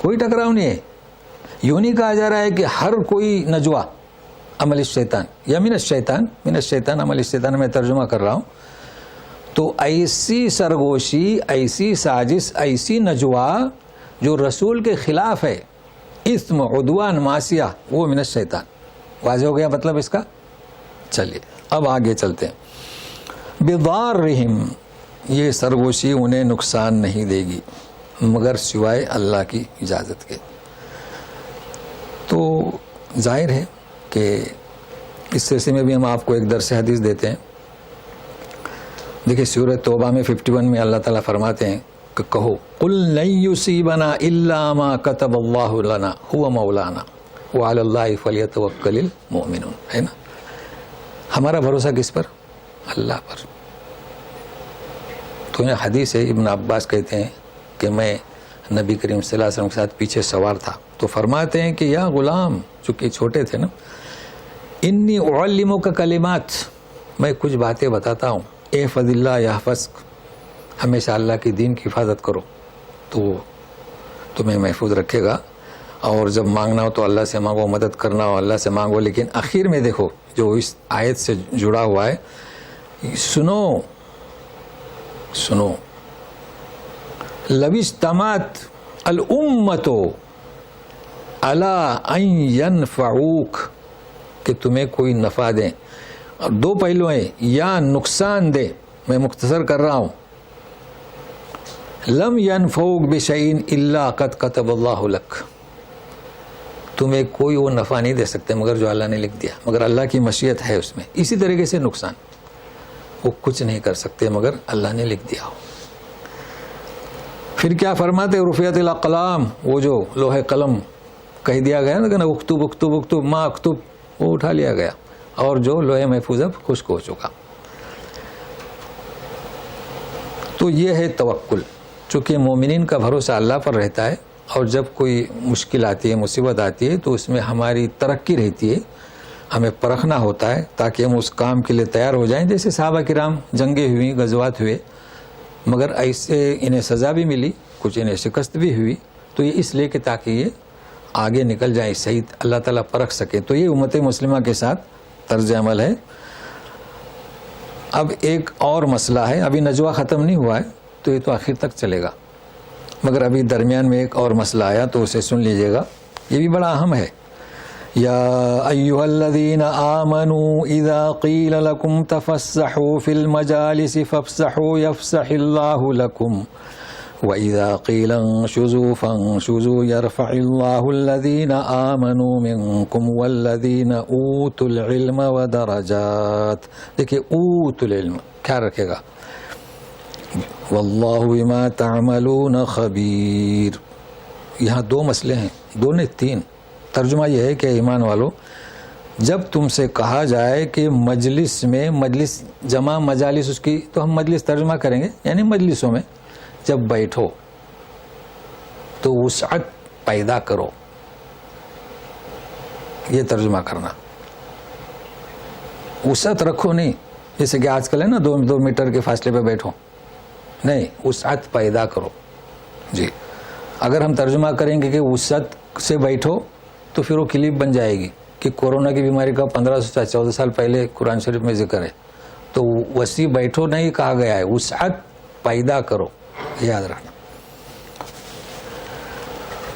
کوئی ٹکراؤ نہیں ہے. یوں نہیں کہا جا رہا ہے کہ ہر کوئی نجوہ عمل الشیطان یا من الشیطان. من الشیطان عمل الشیطان میں ترجمہ کر رہا ہوں. تو ایسی سرگوشی، ایسی سازش، ایسی نجوہ جو رسول کے خلاف ہے، اسم، عدوان، معصیہ، وہ من الشیطان. واضح ہو گیا مطلب اس کا. چلیے اب آگے چلتے ہیں. بضارہم، یہ سرگوشی انہیں نقصان نہیں دے گی مگر سوائے اللہ کی اجازت کے. تو ظاہر ہے کہ اس سلسلے میں بھی ہم آپ کو ایک درس حدیث دیتے ہیں. دیکھیے سورۃ توبہ میں 51 میں اللہ تعالیٰ فرماتے ہیں کہ کہو قل لن یصیبنا الا ما کتب اللہ لنا هو مولانا وعلی اللہ فلیتوکل المؤمنون. ہے نا، ہمارا بھروسہ کس پر؟ اللہ پر. تو یہ حدیث ہے، ابن عباس کہتے ہیں کہ میں نبی کریم صلی اللہ علیہ وسلم کے ساتھ پیچھے سوار تھا تو فرماتے ہیں کہ یا غلام، چونکہ چھوٹے تھے نا، انی اعلمک کلمات، میں کچھ باتیں بتاتا ہوں، احفظ اللہ یحفظک، ہمیشہ اللہ کی دین کی حفاظت کرو تو تمہیں محفوظ رکھے گا. اور جب مانگنا ہو تو اللہ سے مانگو، مدد کرنا ہو اللہ سے مانگو. لیکن آخر میں دیکھو جو اس آیت سے جڑا ہوا ہے، سنو لو اجتمعت الامت علی ان ینفعوک، کہ تمہیں کوئی نفع دیں. اور دو پہلو ہیں، یا نقصان دے. میں مختصر کر رہا ہوں. لم ینفعوک بشیء الا قد کتب اللہ لک، تمہیں کوئی وہ نفع نہیں دے سکتے مگر جو اللہ نے لکھ دیا، مگر اللہ کی مشیت ہے اس میں. اسی طریقے سے نقصان، وہ کچھ نہیں کر سکتے مگر اللہ نے لکھ دیا ہو. پھر کیا فرماتے؟ رفعت الاقلام، وہ جو لوح قلم کہہ دیا گیا نا کہ اکتب اکتب اکتب ما اکتب، وہ اٹھا لیا گیا اور جو لوح محفوظ اب خشک ہو چکا. تو یہ ہے توکل. چونکہ مومنین کا بھروسہ اللہ پر رہتا ہے، اور جب کوئی مشکل آتی ہے، مصیبت آتی ہے، تو اس میں ہماری ترقی رہتی ہے. ہمیں پرکھنا ہوتا ہے تاکہ ہم اس کام کے لیے تیار ہو جائیں. جیسے صحابہ کرام جنگیں ہوئیں، غزوات ہوئے، مگر ایسے انہیں سزا بھی ملی، کچھ انہیں شکست بھی ہوئی. تو یہ اس لیے کہ تاکہ یہ آگے نکل جائیں، صحیح اللہ تعالیٰ پرکھ سکے. تو یہ امت مسلمہ کے ساتھ طرز عمل ہے. اب ایک اور مسئلہ ہے، ابھی نجوہ ختم نہیں ہوا ہے تو یہ تو آخر تک چلے گا، مگر ابھی درمیان میں ایک اور مسئلہ آیا تو اسے سن لیجئے گا، یہ بھی بڑا اہم ہے. یا ایھا الذین آمنوا اذا قیل لکم تفسحوا فی المجالس فافسحوا یفسح اللہ لکم وَإِذَا قِيلَ انشُزُوا فَانشُزُوا يَرْفَعِ اللَّهُ الَّذِينَ آمَنُوا مِنكُمْ وَالَّذِينَ أُوتُوا الْعِلْمَ وَدَرَجَاتٍ. دیکھیے اوتوا العلم کیا رکھے گا، وَاللَّهُ بِمَا تَعْمَلُونَ خَبِيرٌ. یہاں دو مسئلے ہیں، دو نے تین. ترجمہ یہ ہے کہ ایمان والو، جب تم سے کہا جائے کہ مجلس میں، مجلس جمع مجالس اس کی تو ہم مجلس ترجمہ کریں گے، یعنی مجلسوں میں جب بیٹھو تو وسعت پیدا کرو، یہ ترجمہ کرنا. وسعت رکھو نہیں، جیسے کہ آج کل ہے نا 2 میٹر کے فاصلے پہ بیٹھو، نہیں، وسعت پیدا کرو. جی اگر ہم ترجمہ کریں گے کہ وسعت سے بیٹھو تو پھر وہ کلپ بن جائے گی کہ کورونا کی بیماری کا 1514 سال پہلے قرآن شریف میں ذکر ہے. تو وسیع بیٹھو نہیں کہا گیا ہے، وسعت پیدا کرو، یاد رکھنا.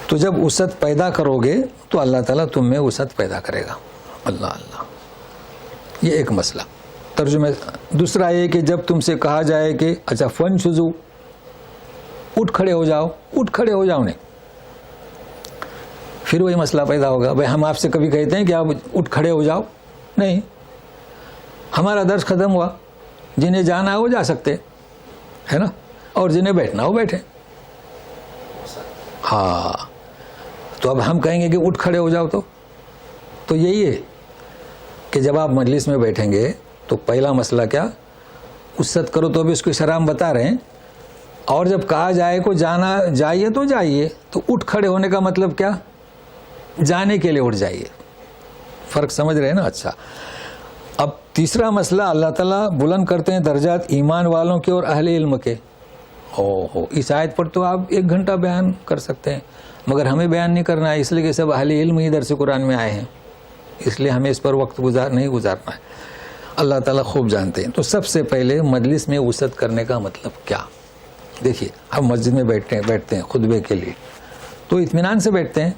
تو جب وسعت پیدا کرو گے تو اللہ تعالیٰ تم میں وسعت پیدا کرے گا. اللہ اللہ، یہ ایک مسئلہ ترجمے. دوسرا یہ کہ جب تم سے کہا جائے کہ اچھا فنشزو، اٹھ کھڑے ہو جاؤ، اٹھ کھڑے ہو جاؤ نہیں، پھر وہی مسئلہ پیدا ہوگا. بھائی ہم آپ سے کبھی کہتے ہیں کہ آپ اٹھ کھڑے ہو جاؤ؟ نہیں. ہمارا درس ختم ہوا، جنہیں جانا ہے وہ جا سکتے ہے نا، اور جنہیں بیٹھنا وہ بیٹھے. ہاں، تو اب ہم کہیں گے کہ اٹھ کھڑے ہو جاؤ تو یہی ہے کہ جب آپ مجلس میں بیٹھیں گے تو پہلا مسئلہ کیا، وسعت کرو. تو ابھی اس کو شرح ہم بتا رہے ہیں. اور جب کہا جائے کو جانا جائیے تو جائیے، تو اٹھ کھڑے ہونے کا مطلب کیا، جانے کے لیے اٹھ جائیے. فرق سمجھ رہے ہیں نا. اچھا، اب تیسرا مسئلہ، اللہ تعالیٰ بلند کرتے ہیں درجات ایمان والوں کے اور اہل علم کے. اس آیت پر تو آپ 1 گھنٹہ بیان کر سکتے ہیں، مگر ہمیں بیان نہیں کرنا ہے، اس لیے کہ سب اہل علم ہی درس قرآن میں آئے ہیں، اس لیے ہمیں اس پر وقت نہیں گزارنا ہے. اللہ تعالیٰ خوب جانتے ہیں. تو سب سے پہلے مجلس میں وسعت کرنے کا مطلب کیا. دیکھیے ہم مسجد میں بیٹھتے ہیں خطبے کے لیے تو اطمینان سے بیٹھتے ہیں،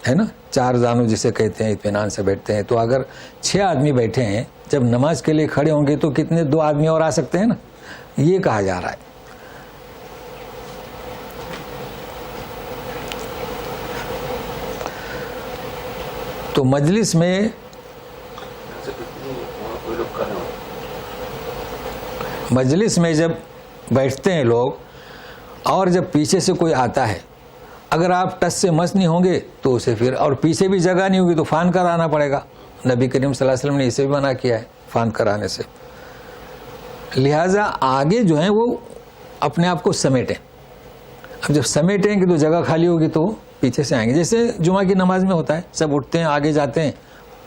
ہے نا، 4 زانو جسے کہتے ہیں، اطمینان سے بیٹھتے ہیں. تو اگر 6 آدمی بیٹھے ہیں، جب نماز کے لیے کھڑے ہوں گے تو کتنے 2 آدمی اور آ سکتے ہیں نا، یہ کہا جا رہا ہے. تو مجلس میں جب بیٹھتے ہیں لوگ، اور جب پیچھے سے کوئی آتا ہے، اگر آپ ٹس سے مس نہیں ہوں گے تو اسے پھر، اور پیچھے بھی جگہ نہیں ہوگی تو فان کرانا پڑے گا. نبی کریم صلی اللہ علیہ وسلم نے اسے بھی منع کیا ہے، فان کرانے سے. لہٰذا آگے جو ہیں وہ اپنے آپ کو سمیٹیں. اب جب سمیٹیں گے تو جگہ خالی ہوگی تو پیچھے سے آئیں گے. جیسے جمعہ کی نماز میں ہوتا ہے، سب اٹھتے ہیں آگے جاتے ہیں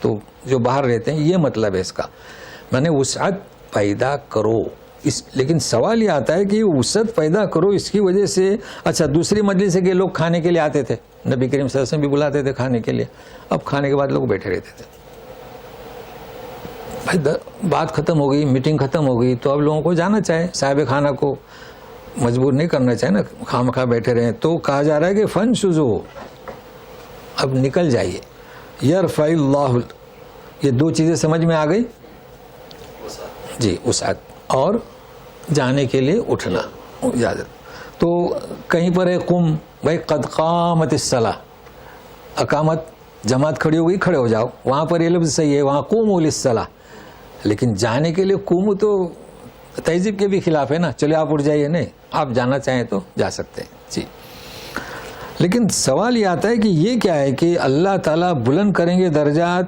تو جو باہر رہتے ہیں، یہ مطلب ہے اس کا. میں نے وسعت پیدا کرو. لیکن سوال یہ آتا ہے کہ وسعت پیدا کرو اس کی وجہ سے، اچھا دوسری مجلس ہے کہ لوگ کھانے کے لیے آتے تھے، نبی کریم صلی اللہ علیہ وسلم بھی بلاتے تھے کھانے کے لیے. اب کھانے کے بعد لوگ بیٹھے رہتے تھے. بھائی بات ختم ہو گئی، میٹنگ ختم ہو گئی، تو اب لوگوں کو جانا چاہے، صاحب خانہ کو مجبور نہیں کرنا چاہے نا، خواہ بیٹھے رہیں. تو کہا جا رہا ہے کہ فنشزو، اب نکل جائیے. یرفع اللہ، یہ 2 چیزیں سمجھ میں آ گئی جی، وسعت اور جانے کے لیے اٹھنا اجازت. تو کہیں پر ہے قم، بھائی قد قامت الصلاۃ، اقامت جماعت کھڑی ہو گئی، کھڑے ہو جاؤ، وہاں پر یہ لفظ صحیح ہے، وہاں قوموا للصلاۃ. لیکن جانے کے لیے قوموا تو تہذیب کے بھی خلاف ہے نا، چلے آپ اٹھ جائیے، نہیں، آپ جانا چاہیں تو جا سکتے ہیں جی. لیکن سوال یہ آتا ہے کہ یہ کیا ہے کہ اللہ تعالیٰ بلند کریں گے درجات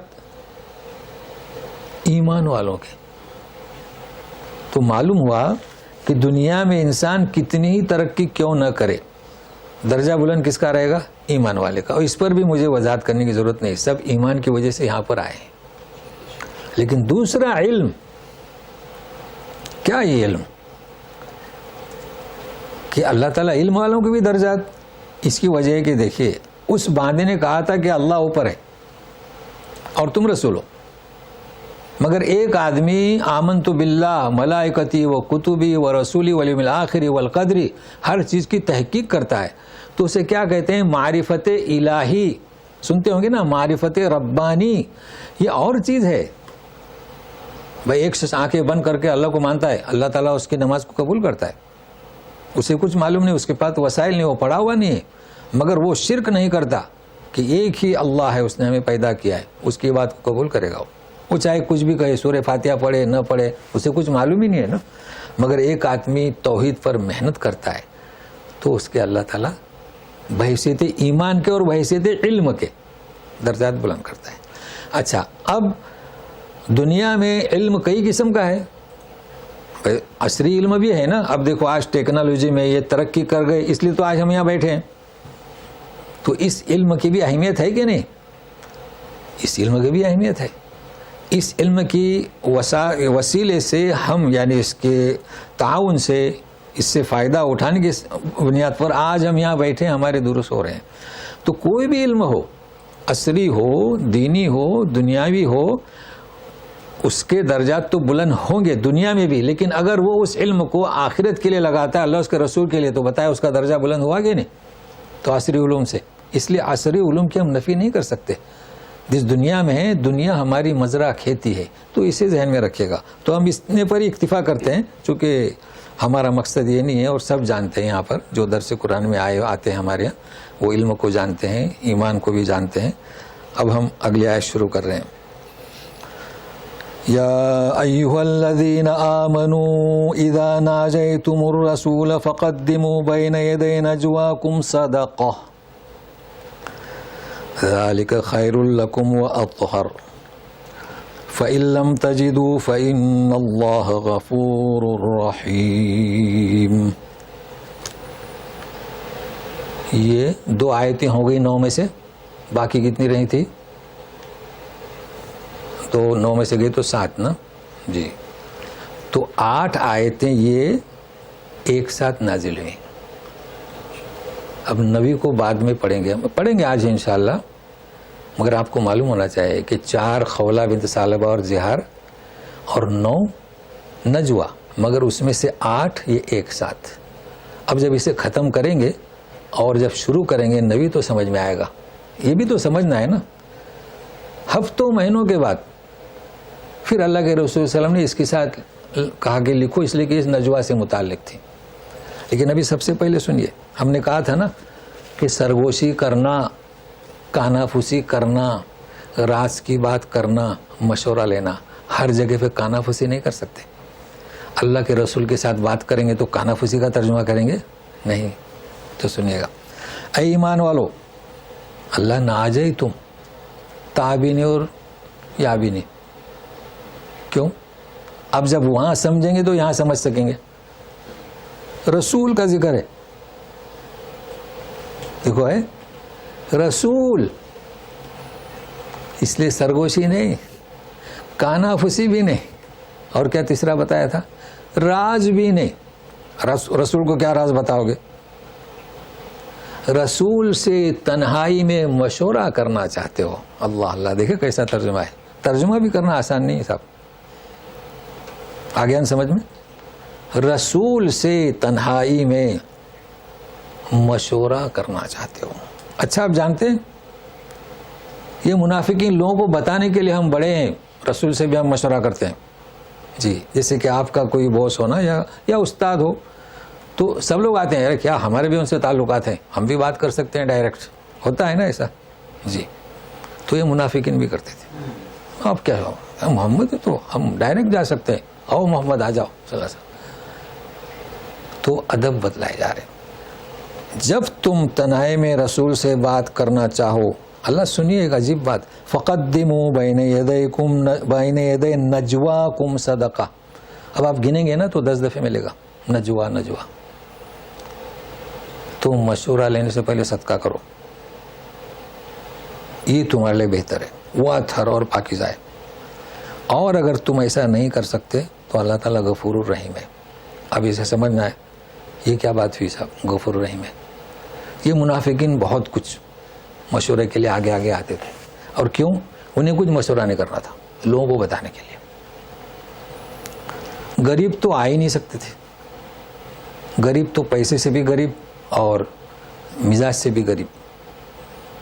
ایمان والوں کے. تو معلوم ہوا کہ دنیا میں انسان کتنی ہی ترقی کیوں نہ کرے، درجہ بلند کس کا رہے گا، ایمان والے کا. اور اس پر بھی مجھے وضاحت کرنے کی ضرورت نہیں، سب ایمان کی وجہ سے یہاں پر آئے ہیں. لیکن دوسرا علم کیا، یہ علم کہ اللہ تعالیٰ علم والوں کے بھی درجات. اس کی وجہ ہے کہ دیکھیے اس باندے نے کہا تھا کہ اللہ اوپر ہے اور تم رسول ہو، مگر ایک آدمی آمنت باللہ ملائکتی و کتبی و رسولی والیوم الآخر والقدری، ہر چیز کی تحقیق کرتا ہے، تو اسے کیا کہتے ہیں، معرفت الہی. سنتے ہوں گے نا، معرفت ربانی، یہ اور چیز ہے. بھائی ایک شخص آنکھیں بند کر کے اللہ کو مانتا ہے، اللہ تعالیٰ اس کی نماز کو قبول کرتا ہے. اسے کچھ معلوم نہیں، اس کے پاس وسائل نہیں، وہ پڑھا ہوا نہیں ہے، مگر وہ شرک نہیں کرتا کہ ایک ہی اللہ ہے، اس نے ہمیں پیدا کیا ہے، اس کی بات کو قبول کرے گا. وہ چاہے کچھ بھی کہے، سورہ فاتحہ پڑھے نہ پڑھے، اسے کچھ معلوم ہی نہیں ہے نا. مگر ایک آدمی توحید پر محنت کرتا ہے تو اس کے اللہ تعالیٰ بحیثیت ایمان کے اور بحیثیت علم کے درجات بلند کرتا ہے. اچھا، اب دنیا میں علم کئی قسم کا ہے، عصری علم بھی ہے نا. اب دیکھو آج ٹیکنالوجی میں یہ ترقی کر گئے، اس لیے تو آج ہم یہاں بیٹھے ہیں. تو اس علم کی بھی اہمیت ہے کہ نہیں؟ اس علم کی بھی اہمیت ہے. اس علم کی وسیلے سے ہم یعنی اس کے تعاون سے اس سے فائدہ اٹھانے کی بنیاد پر آج ہم یہاں بیٹھے ہمارے دروس ہو رہے ہیں. تو کوئی بھی علم ہو، عصری ہو، دینی ہو، دنیاوی ہو، اس کے درجات تو بلند ہوں گے دنیا میں بھی، لیکن اگر وہ اس علم کو آخرت کے لیے لگاتا ہے، اللہ اس کے رسول کے لیے، تو بتایا اس کا درجہ بلند ہوا کہ نہیں؟ تو عصری علوم سے. اس لیے عصری علوم کی ہم نفی نہیں کر سکتے. جس دنیا میں ہے، دنیا ہماری مزرعہ کھیتی ہے، تو اسے ذہن میں رکھے گا. تو ہم اتنے پر ہی اکتفا کرتے ہیں، چونکہ ہمارا مقصد یہ نہیں ہے، اور سب جانتے ہیں یہاں پر جو درس قرآن میں آتے ہیں ہمارے یہاں، وہ علم کو جانتے ہیں، ایمان کو بھی جانتے ہیں. اب ہم اگلی آیت شروع کر رہے ہیں. یا ایھا الذین آمنوا اذا ناجیتم الرسول فقدموا بین یدی نجواکم صدقہ ذلک خیر لکم واطہر فإن لم تجدوا فإن اللہ غفور رحیم. یہ 2 آیتیں ہو گئی 9 میں سے. باقی کتنی رہی تھی؟ تو 9 میں سے گئی تو 7 نا جی. تو 8 آیتیں یہ ایک ساتھ نازل ہوئی. اب 9 کو بعد میں پڑھیں گے آج انشاءاللہ. مگر آپ کو معلوم ہونا چاہیے کہ 4 خولہ بنت ثعلبہ اور زہار اور 9 نجوہ، مگر اس میں سے 8 یہ ایک ساتھ. اب جب اسے ختم کریں گے اور جب شروع کریں گے 9 تو سمجھ میں آئے گا. یہ بھی تو سمجھنا ہے نا. ہفتوں مہینوں کے بعد پھر اللہ کے رسول صلی اللہ علیہ وسلم نے اس کے ساتھ کہا کہ لکھو، اس لیے کہ اس نجوہ سے متعلق تھی. لیکن ابھی سب سے پہلے سنیے، ہم نے کہا تھا نا کہ سرگوشی کرنا، کانافوسی کرنا، راز کی بات کرنا، مشورہ لینا، ہر جگہ پہ کانافوسی نہیں کر سکتے. اللہ کے رسول کے ساتھ بات کریں گے تو کانافوسی کا ترجمہ کریں گے نہیں. تو سنیے گا، اے ایمان والو، اللہ ناجی تم تابی نہیں اور یا بھی نہیں. کیوں؟ اب جب وہاں سمجھیں گے تو یہاں سمجھ سکیں گے. رسول کا ذکر ہے، دیکھو ہے رسول، اس لیے سرگوشی نہیں، کانافوسی بھی نہیں، اور کیا تیسرا بتایا تھا؟ راز بھی نہیں. رسول کو کیا راز بتاؤ گے؟ رسول سے تنہائی میں مشورہ کرنا چاہتے ہو. اللہ اللہ، دیکھیں کیسا ترجمہ ہے. ترجمہ بھی کرنا آسان نہیں ہے صاحب. آگے سمجھ میں؟ رسول سے تنہائی میں مشورہ کرنا چاہتے ہو. اچھا، آپ جانتے ہیں یہ منافقین لوگوں کو بتانے کے لیے ہم بڑے ہیں، رسول سے بھی ہم مشورہ کرتے ہیں جی. جیسے کہ آپ کا کوئی باس ہونا یا استاد ہو، تو سب لوگ آتے ہیں، کیا ہمارے بھی ان سے تعلقات ہیں، ہم بھی بات کر سکتے ہیں ڈائریکٹ. ہوتا ہے نا ایسا جی. تو یہ منافقین بھی کرتے تھے. آپ کیا ہو، محمد ہے تو ہم ڈائریکٹ جا سکتے ہیں، آؤ محمد آ جاؤ صلی اللہ علیہ وسلم. تو ادب بدلائے جا رہے. جب تم تنہائی میں رسول سے بات کرنا چاہو، اللہ سنیے ایک عجیب بات، فقدموا بین یدی نجواکم صدقہ. اب آپ گنیں گے نا تو 10 دفعے ملے گا نجوا نجوا. تو مشورہ لینے سے پہلے صدقہ کرو، یہ تمہارے لیے بہتر ہے، وہ اطہر اور پاکیزہ ہے. اور اگر تم ایسا نہیں کر سکتے تو اللہ تعالیٰ غفور الرحیم ہے. اب اسے سمجھنا ہے یہ کیا بات ہوئی صاحب، غفور الرحیم ہے. یہ منافقین بہت کچھ مشورے کے لیے آگے آگے آتے تھے. اور کیوں؟ انہیں کچھ مشورہ نہیں کرنا تھا، لوگوں کو بتانے کے لیے. غریب تو آ ہی نہیں سکتے تھے. غریب تو پیسے سے بھی غریب اور مزاج سے بھی غریب.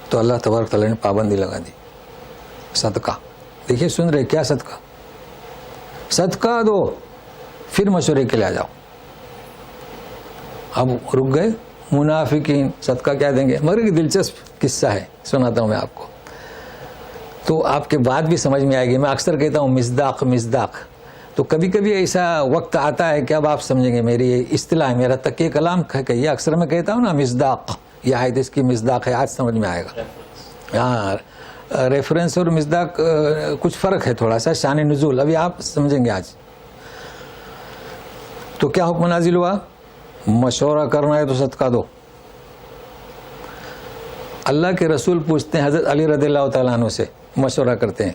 تو اللہ تبارک تعالیٰ نے پابندی لگا دی. صدقہ، دیکھیے سن رہے کیا؟ صدقہ، صدقہ دو پھر مشورے کے لیے آ جاؤ. اب رک گئے منافقین، صدقہ کیا دیں گے؟ مگر ایک دلچسپ قصہ ہے، سناتا ہوں میں آپ کو، تو آپ کے بات بھی سمجھ میں آئے گی. میں اکثر کہتا ہوں مصداق مصداق. تو کبھی کبھی ایسا وقت آتا ہے کہ اب آپ سمجھیں گے. میری اصطلاح ہے، میرا تقی کلام کہیے. اکثر میں کہتا ہوں نا مصداق، یہ آیت اس کی مصداق ہے. آج سمجھ میں آئے گا. ہاں، ریفرنس اور مصداق کچھ فرق ہے تھوڑا سا، شان نزول ابھی آپ سمجھیں گے آج. تو کیا حکم نازل ہوا؟ مشورہ کرنا ہے تو صدقہ دو. اللہ کے رسول پوچھتے ہیں حضرت علی رضی اللہ تعالیٰ عنہ سے، مشورہ کرتے ہیں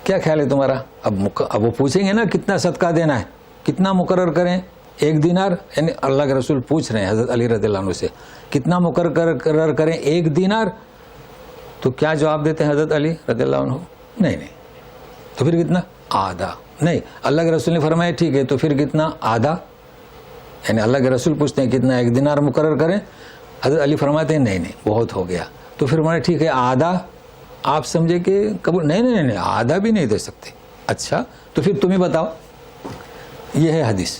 کیا خیال ہے تمہارا؟ اب وہ پوچھیں گے نا کتنا صدقہ دینا ہے، کتنا مقرر کریں؟ 1 دینار، یعنی اللہ کے رسول پوچھ رہے ہیں حضرت علی رضی اللہ عنہ سے کتنا مقرر کریں؟ 1 دینار. تو کیا جواب دیتے ہیں حضرت علی رضی اللہ عنہ؟ نہیں. تو پھر کتنا؟ آدھا. نہیں، اللہ کے رسول نے فرمایا ٹھیک ہے تو پھر کتنا؟ آدھا. یعنی اللہ کے رسول پوچھتے ہیں کتنا 1 دینار مقرر کریں، حضرت علی فرماتے ہیں نہیں بہت ہو گیا. تو پھر فرمایا ٹھیک ہے آدھا. آپ سمجھے کہ قبول؟ نہیں آدھا بھی نہیں دے سکتے. اچھا تو پھر تم ہی بتاؤ. یہ ہے حدیث.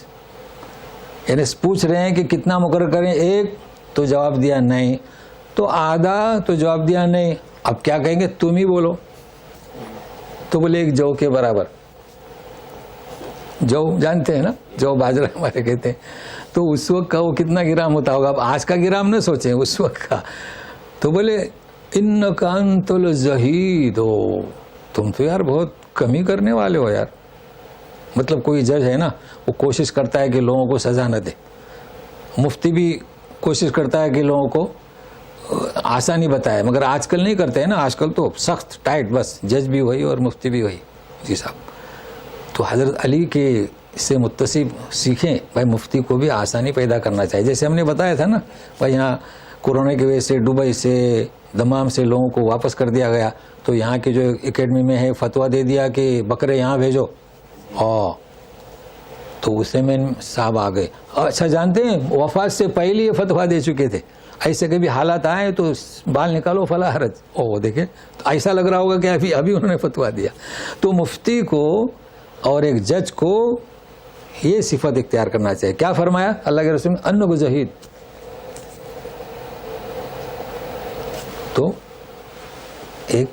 یعنی پوچھ رہے ہیں کہ کتنا مقرر کریں، 1 تو جواب دیا نہیں، تو آدھا تو جواب دیا نہیں. اب کیا کہیں گے؟ تم ہی بولو. تو بولے 1 جو کے برابر. جو جانتے ہیں نا، جو باجرہ ہمارے کہتے ہیں. تو اس وقت کا وہ کتنا گرام ہوتا ہوگا؟ اب آج کا گرام نہ سوچیں، اس وقت کا. تو بولے انک انت الزہید، تم تو یار بہت کمی کرنے والے ہو یار. مطلب کوئی جج ہے نا، وہ کوشش کرتا ہے کہ لوگوں کو سزا نہ دے. مفتی بھی کوشش کرتا ہے کہ لوگوں کو آسانی بتائے، مگر آج کل نہیں کرتے ہیں نا. آج کل تو سخت ٹائٹ، بس جج بھی وہی اور مفتی بھی وہی. جی صاحب، تو حضرت علی کے سے متصب سیکھیں بھائی، مفتی کو بھی آسانی پیدا کرنا چاہیے. جیسے ہم نے بتایا تھا نا بھائی، یہاں کورونا کی وجہ سے دبئی سے دمام سے لوگوں کو واپس کر دیا گیا، تو یہاں کے جو اکیڈمی میں ہے فتویٰ دے دیا کہ بکرے یہاں بھیجو. تو اسے میں صاحب آ گئے. اچھا جانتے ہیں وفات سے پہلے یہ فتویٰ دے چکے تھے، ایسے کبھی حالات آئے تو بال نکالو فلا حرج. دیکھیں تو ایسا لگ رہا ہوگا کہ ابھی انہوں نے فتویٰ دیا. تو مفتی کو اور ایک جج کو یہ صفت اختیار کرنا چاہیے. کیا فرمایا اللہ کے رسول نے؟ انک زہید. تو 1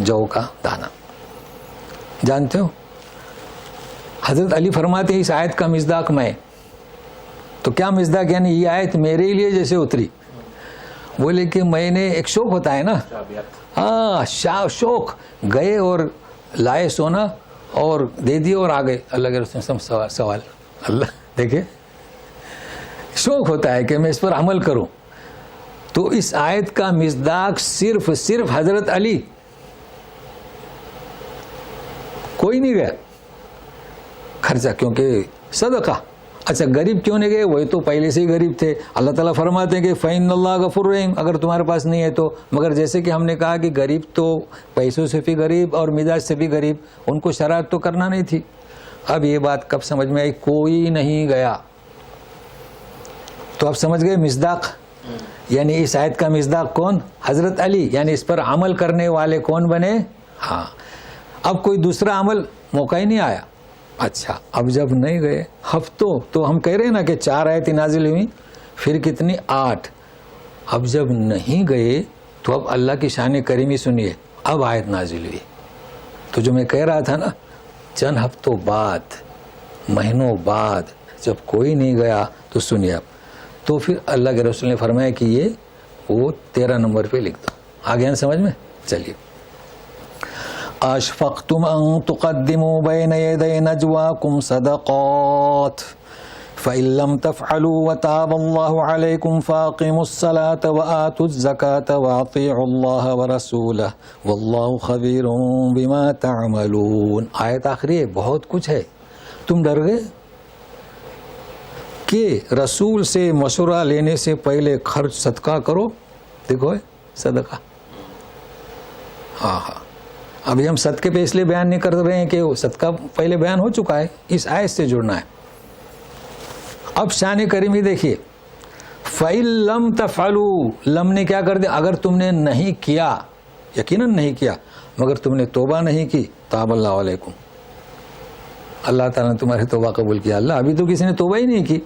جو کا دانہ. جانتے ہو حضرت علی فرماتے ہیں اس آیت کا مصداق میں. تو کیا مصداق؟ یعنی یہ آیت میرے لیے جیسے اتری. بولے کہ میں نے ایک شوق ہوتا ہے نا، شوق، گئے اور لائے سونا اور دے دیے اور آ گئے. اللہ کے رسول سوال اللہ دیکھے، شوق ہوتا ہے کہ میں اس پر عمل کروں. تو اس آیت کا مصداق صرف حضرت علی، کوئی نہیں گیا خرچہ، کیونکہ صدقہ. اچھا غریب کیوں نہیں گئے؟ وہی تو پہلے سے ہی غریب تھے. اللہ تعالیٰ فرماتے ہیں کہ فَإِنَّ اللَّهَ غَفُورٌ رَحِيمٌ، اگر تمہارے پاس نہیں ہے تو. مگر جیسے کہ ہم نے کہا کہ غریب تو پیسوں سے بھی غریب اور مزاج سے بھی غریب، ان کو شرائط تو کرنا نہیں تھی. اب یہ بات کب سمجھ میں آئی؟ کوئی نہیں گیا. تو اب سمجھ گئے مصداق. یعنی اس آیت کا مصداق کون؟ حضرت علی. یعنی اس پر عمل کرنے والے کون بنے؟ ہاں. اب کوئی دوسرا عمل موقع ہی نہیں آیا. اچھا اب جب نہیں گئے ہفتوں، تو ہم کہہ رہے ہیں نا کہ 4 آیتیں نازل ہوئی، پھر کتنی؟ 8. اب جب نہیں گئے تو اب اللہ کی شان کریمی سنیے. اب آیت نازل ہوئی. تو جو میں کہہ رہا تھا نا، چند ہفتوں بعد، مہینوں بعد جب کوئی نہیں گیا تو سنیے. اب تو پھر اللہ کے رسول نے فرمایا کہ یہ وہ 13 نمبر پہ لکھ دو. آ گیا نا سمجھ میں؟ چلیے. اشفقتم ان تقدموا بین یدی نجواکم صدقات فإن لم تفعلوا وتاب الله عليكم فاقیموا الصلاة وآتوا الزکاة واطیعوا اللہ ورسولہ واللہ خبیر بما تعملون. آیت آخری ہے، بہت کچھ ہے. تم ڈر گئے کہ رسول سے مشورہ لینے سے پہلے خرچ صدقہ کرو. دیکھو صدقہ. ہاں. ابھی ہم صدقے پہ اس لیے بیان نہیں کر رہے ہیں کہ صدقہ پہلے بیان ہو چکا ہے، اس آیت سے جڑنا ہے. اب شان کریمی دیکھیے. فَإِن لَمْ تَفْعَلُوا، لم نے کیا کر دیا؟ اگر تم نے نہیں کیا، یقیناً نہیں کیا، مگر تم نے توبہ نہیں کی، تاب اللہ علیکم، اللہ تعالیٰ نے تمہاری توبہ قبول کیا. اللہ ابھی تو کسی نے توبہ ہی نہیں کی.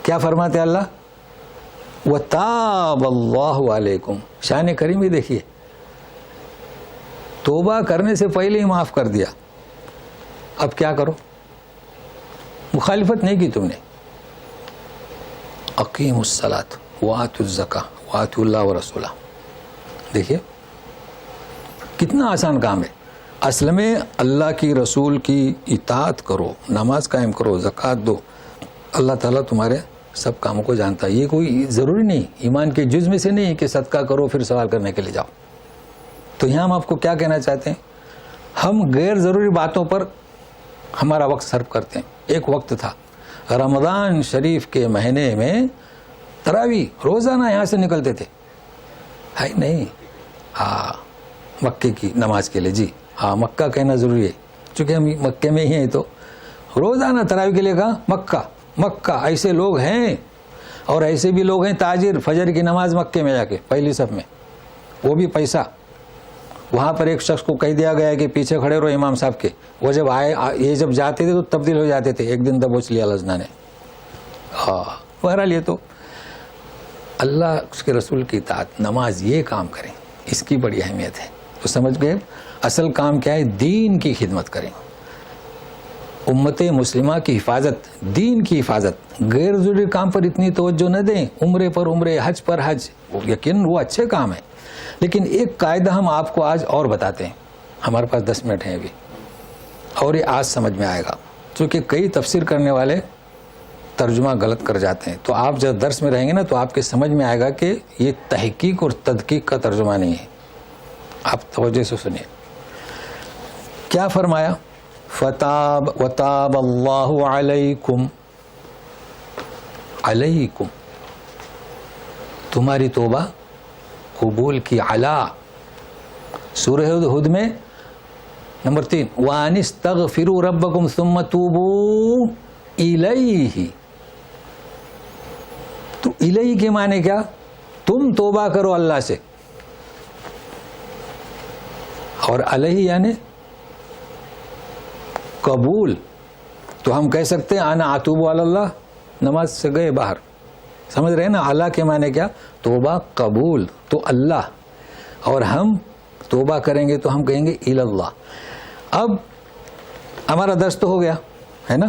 کیا فرماتے اللہ؟ وَتَابَ اللَّهُ عَلَيْكُمْ. شان کریمی دیکھیے، توبہ کرنے سے پہلے ہی معاف کر دیا. اب کیا کرو؟ مخالفت نہیں کی تم نے. اقیموا الصلاۃ وآتوا الزکاۃ وآتوا اللہ ورسولہ. دیکھیے کتنا آسان کام ہے. اصل میں اللہ کی رسول کی اطاعت کرو, نماز قائم کرو, زکوٰۃ دو, اللہ تعالیٰ تمہارے سب کاموں کو جانتا ہے. یہ کوئی ضروری نہیں, ایمان کے جز میں سے نہیں کہ صدقہ کرو پھر سوال کرنے کے لیے جاؤ. تو یہاں ہم آپ کو کیا کہنا چاہتے ہیں, ہم غیر ضروری باتوں پر ہمارا وقت صرف کرتے ہیں. ایک وقت تھا رمضان شریف کے مہینے میں تراویح روزانہ یہاں سے نکلتے تھے, ہے نہیں؟ ہاں, مکے کی نماز کے لیے. جی ہاں, مکہ کہنا ضروری ہے چونکہ ہم مکے میں ہی ہیں. تو روزانہ تراویح کے لیے کہا مکہ مکہ. ایسے لوگ ہیں, اور ایسے بھی لوگ ہیں تاجر, فجر کی نماز مکے میں جا کے پہلی صف میں, وہ بھی پیسہ. وہاں پر ایک شخص کو کہہ دیا گیا کہ پیچھے کھڑے رہو امام صاحب کے. وہ جب آئے, یہ جب جاتے تھے تو تبدیل ہو جاتے تھے, ایک دن دبوچ لیا لجنا نے. ہاں بہرحال یہ تو اللہ اس کے رسول کی اطاعت, نماز, یہ کام کریں, اس کی بڑی اہمیت ہے. تو سمجھ گئے اصل کام کیا ہے, دین کی خدمت کریں, امت مسلمہ کی حفاظت, دین کی حفاظت. غیر ضروری کام پر اتنی توجہ نہ دیں, عمرے پر عمرے, حج پر حج, یقین وہ اچھے کام ہیں, لیکن ایک قاعدہ ہم آپ کو آج اور بتاتے ہیں. ہمارے پاس 10 منٹ ہیں ابھی, اور یہ آج سمجھ میں آئے گا, چونکہ کئی تفسیر کرنے والے ترجمہ غلط کر جاتے ہیں. تو آپ جب درس میں رہیں گے نا تو آپ کے سمجھ میں آئے گا کہ یہ تحقیق اور تدقیق کا ترجمہ نہیں ہے. آپ توجہ سے سنیے. کیا فرمایا؟ وَتَابَ اللَّهُ عَلَيْكُمْ, علیکم, تمہاری توبہ قبول کی. علا, سورہ ہود میں نمبر 3, وَأَنِ اسْتَغْفِرُوا رَبَّكُمْ ثُمَّ تُوبُوا إِلَيْهِ. تو الیہ کے معنی کیا؟ تم توبہ کرو اللہ سے, اور علیہ یعنی قبول. تو ہم کہہ سکتے ہیں انا اتوب علی اللہ, نماز سے گئے باہر, سمجھ رہے ہیں نا؟ اللہ کے معنی کیا؟ توبہ قبول, تو اللہ, اور ہم توبہ کریں گے تو ہم کہیں گے الی اللہ. اب ہمارا درس تو ہو گیا ہے نا,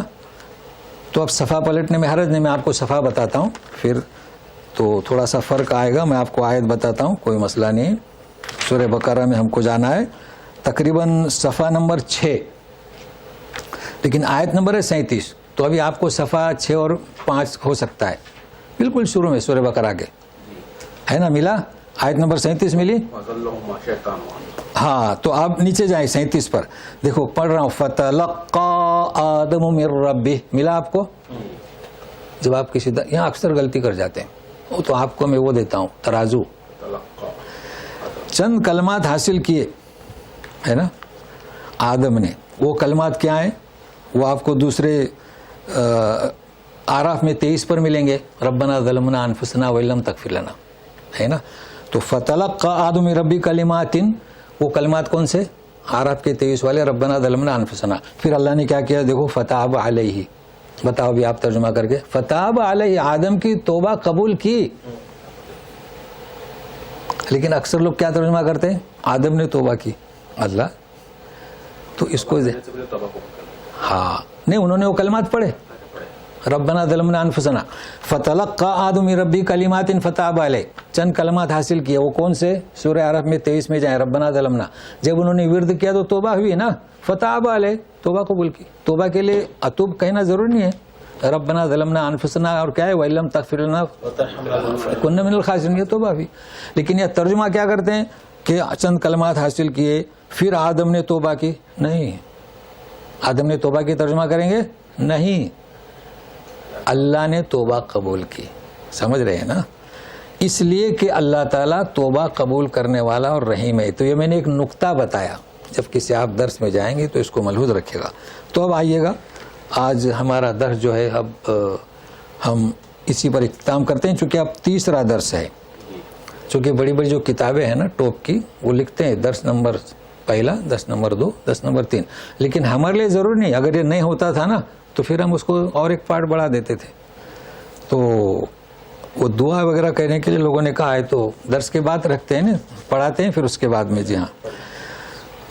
تو اب صفحہ پلٹنے میں حرج نہیں, میں آپ کو صفحہ بتاتا ہوں, پھر تو تھوڑا سا فرق آئے گا. میں آپ کو آیت بتاتا ہوں, کوئی مسئلہ نہیں. سورہ بقرہ میں ہم کو جانا ہے, تقریباً صفحہ نمبر 6, لیکن آیت نمبر ہے 37. تو ابھی آپ کو صفحہ 6 اور 5 ہو سکتا ہے, بالکل شروع میں سورہ بقرہ کے, ہے نا؟ ملا آیت نمبر 37 ملی. ہاں, تو آپ نیچے جائیں 37 پر, دیکھو پڑھ رہا ہوں. فَتَلَقَّى آدَمُ مِن رَبِّهِ, ملا آپ کو؟ جب آپ کسی یہاں اکثر غلطی کر جاتے ہیں, وہ تو آپ کو میں وہ دیتا ہوں ترازو. چند کلمات حاصل کیے ہے نا آدم نے, وہ کلمات کیا ہیں وہ آپ کو دوسرے آراف میں 23 پر ملیں گے. ربنا ظلمنا انفسنا وان لم تغفر لنا, ہے نا؟ تو فتلقى آدم من ربی کلمات, وہ کلمات کون سے؟ آراف کے 23 والے, ربنا ظلمنا انفسنا. پھر اللہ نے کیا کیا؟ دیکھو فتاب علیہ, بتاؤ بھی آپ ترجمہ کر کے. فتاب علیہ, آدم کی توبہ قبول کی. لیکن اکثر لوگ کیا ترجمہ کرتے ہیں؟ آدم نے توبہ کی, اللہ. تو اس کو ہاں نہیں, انہوں نے وہ کلمات پڑھے, ربنا ظلمنا انفسنا, فتلقى آدم من ربی کلمات فتاب علیہ, چند کلمات حاصل کیے. وہ کون سے؟ سورہ اعراف میں 23 میں جائیں, ربنا ظلمنا. جب انہوں نے ورد کیا تو توبہ ہوئی نا, فتاب علیہ, توبہ قبول کی. توبہ کے لیے اتوب کہنا ضروری نہیں ہے, ربنا ظلمنا انفسنا, اور کیا ہے وَإِن لَمْ تَغْفِرْ لَنَا كُنَّا مِنَ الْخَاسِرِينَ, یہ توبہ ہوئی. لیکن یہ ترجمہ کیا کرتے ہیں کہ چند کلمات حاصل کیے پھر آدم نے توبہ کی. نہیں, آدم نے توبہ کی ترجمہ کریں گے نہیں, اللہ نے توبہ قبول کی. سمجھ رہے ہیں نا؟ اس لیے کہ اللہ تعالیٰ توبہ قبول کرنے والا اور رحیم ہے. تو یہ میں نے ایک نقطہ بتایا, جب کسی آپ درس میں جائیں گے تو اس کو ملحوظ رکھے گا. تو اب آئیے گا, آج ہمارا درس جو ہے اب ہم اسی پر اختتام کرتے ہیں, چونکہ اب تیسرا درس ہے. چونکہ بڑی بڑی جو کتابیں ہیں نا ٹاپ کی, وہ لکھتے ہیں 10 نمبر پہلا, 10 نمبر 2, 10 نمبر 3, لیکن ہمارے لیے ضروری نہیں. اگر یہ نہیں ہوتا تھا نا تو پھر ہم اس کو اور ایک پارٹ بڑھا دیتے تھے. تو وہ دعا وغیرہ کہنے کے لیے لوگوں نے کہا ہے تو درس کے بعد رکھتے ہیں نا, پڑھاتے ہیں پھر اس کے بعد میں. جی ہاں,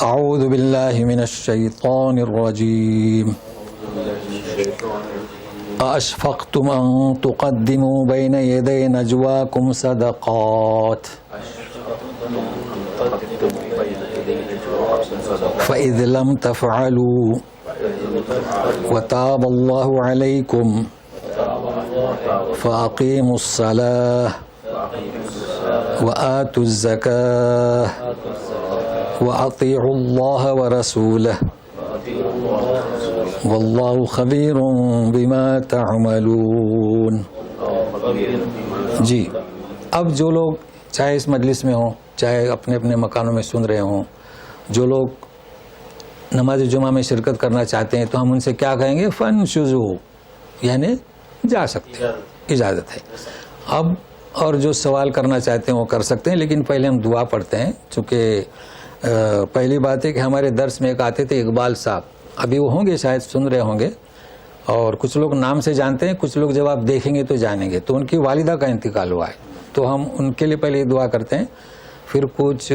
اعوذ باللہ من الشیطان الرجیم, اشفقتم ان تقدموا بین یدی نجواکم صدقات. فَإِذْ لَمْ تَفْعَلُوا وَتَابَ اللَّهُ عَلَيْكُمْ فَأَقِيمُوا الصَّلَاةَ وَآتُوا الزَّكَاةَ وَأَطِيعُوا اللَّهَ وَرَسُولَهُ وَاللَّهُ خَبِيرٌ بِمَا تَعْمَلُونَ. جی اب جو لوگ چاہے اس مجلس میں ہوں چاہے اپنے اپنے مکانوں میں سن رہے ہوں، جو لوگ نماز جمعہ میں شرکت کرنا چاہتے ہیں تو ہم ان سے کیا کہیں گے؟ فَانشُزُوا، یعنی جا سکتے ہیں، اجازت ہے. اب اور جو سوال کرنا چاہتے ہیں وہ کر سکتے ہیں، لیکن پہلے ہم دعا پڑھتے ہیں. چونکہ پہلی بات ہے کہ ہمارے درس میں ایک آتے تھے اقبال صاحب، ابھی وہ ہوں گے شاید سن رہے ہوں گے، اور کچھ لوگ نام سے جانتے ہیں، کچھ لوگ جب آپ دیکھیں گے تو جانیں گے. تو ان کی والدہ کا انتقال ہوا ہے، تو ہم ان کے لیے پہلے دعا کرتے ہیں. پھر کچھ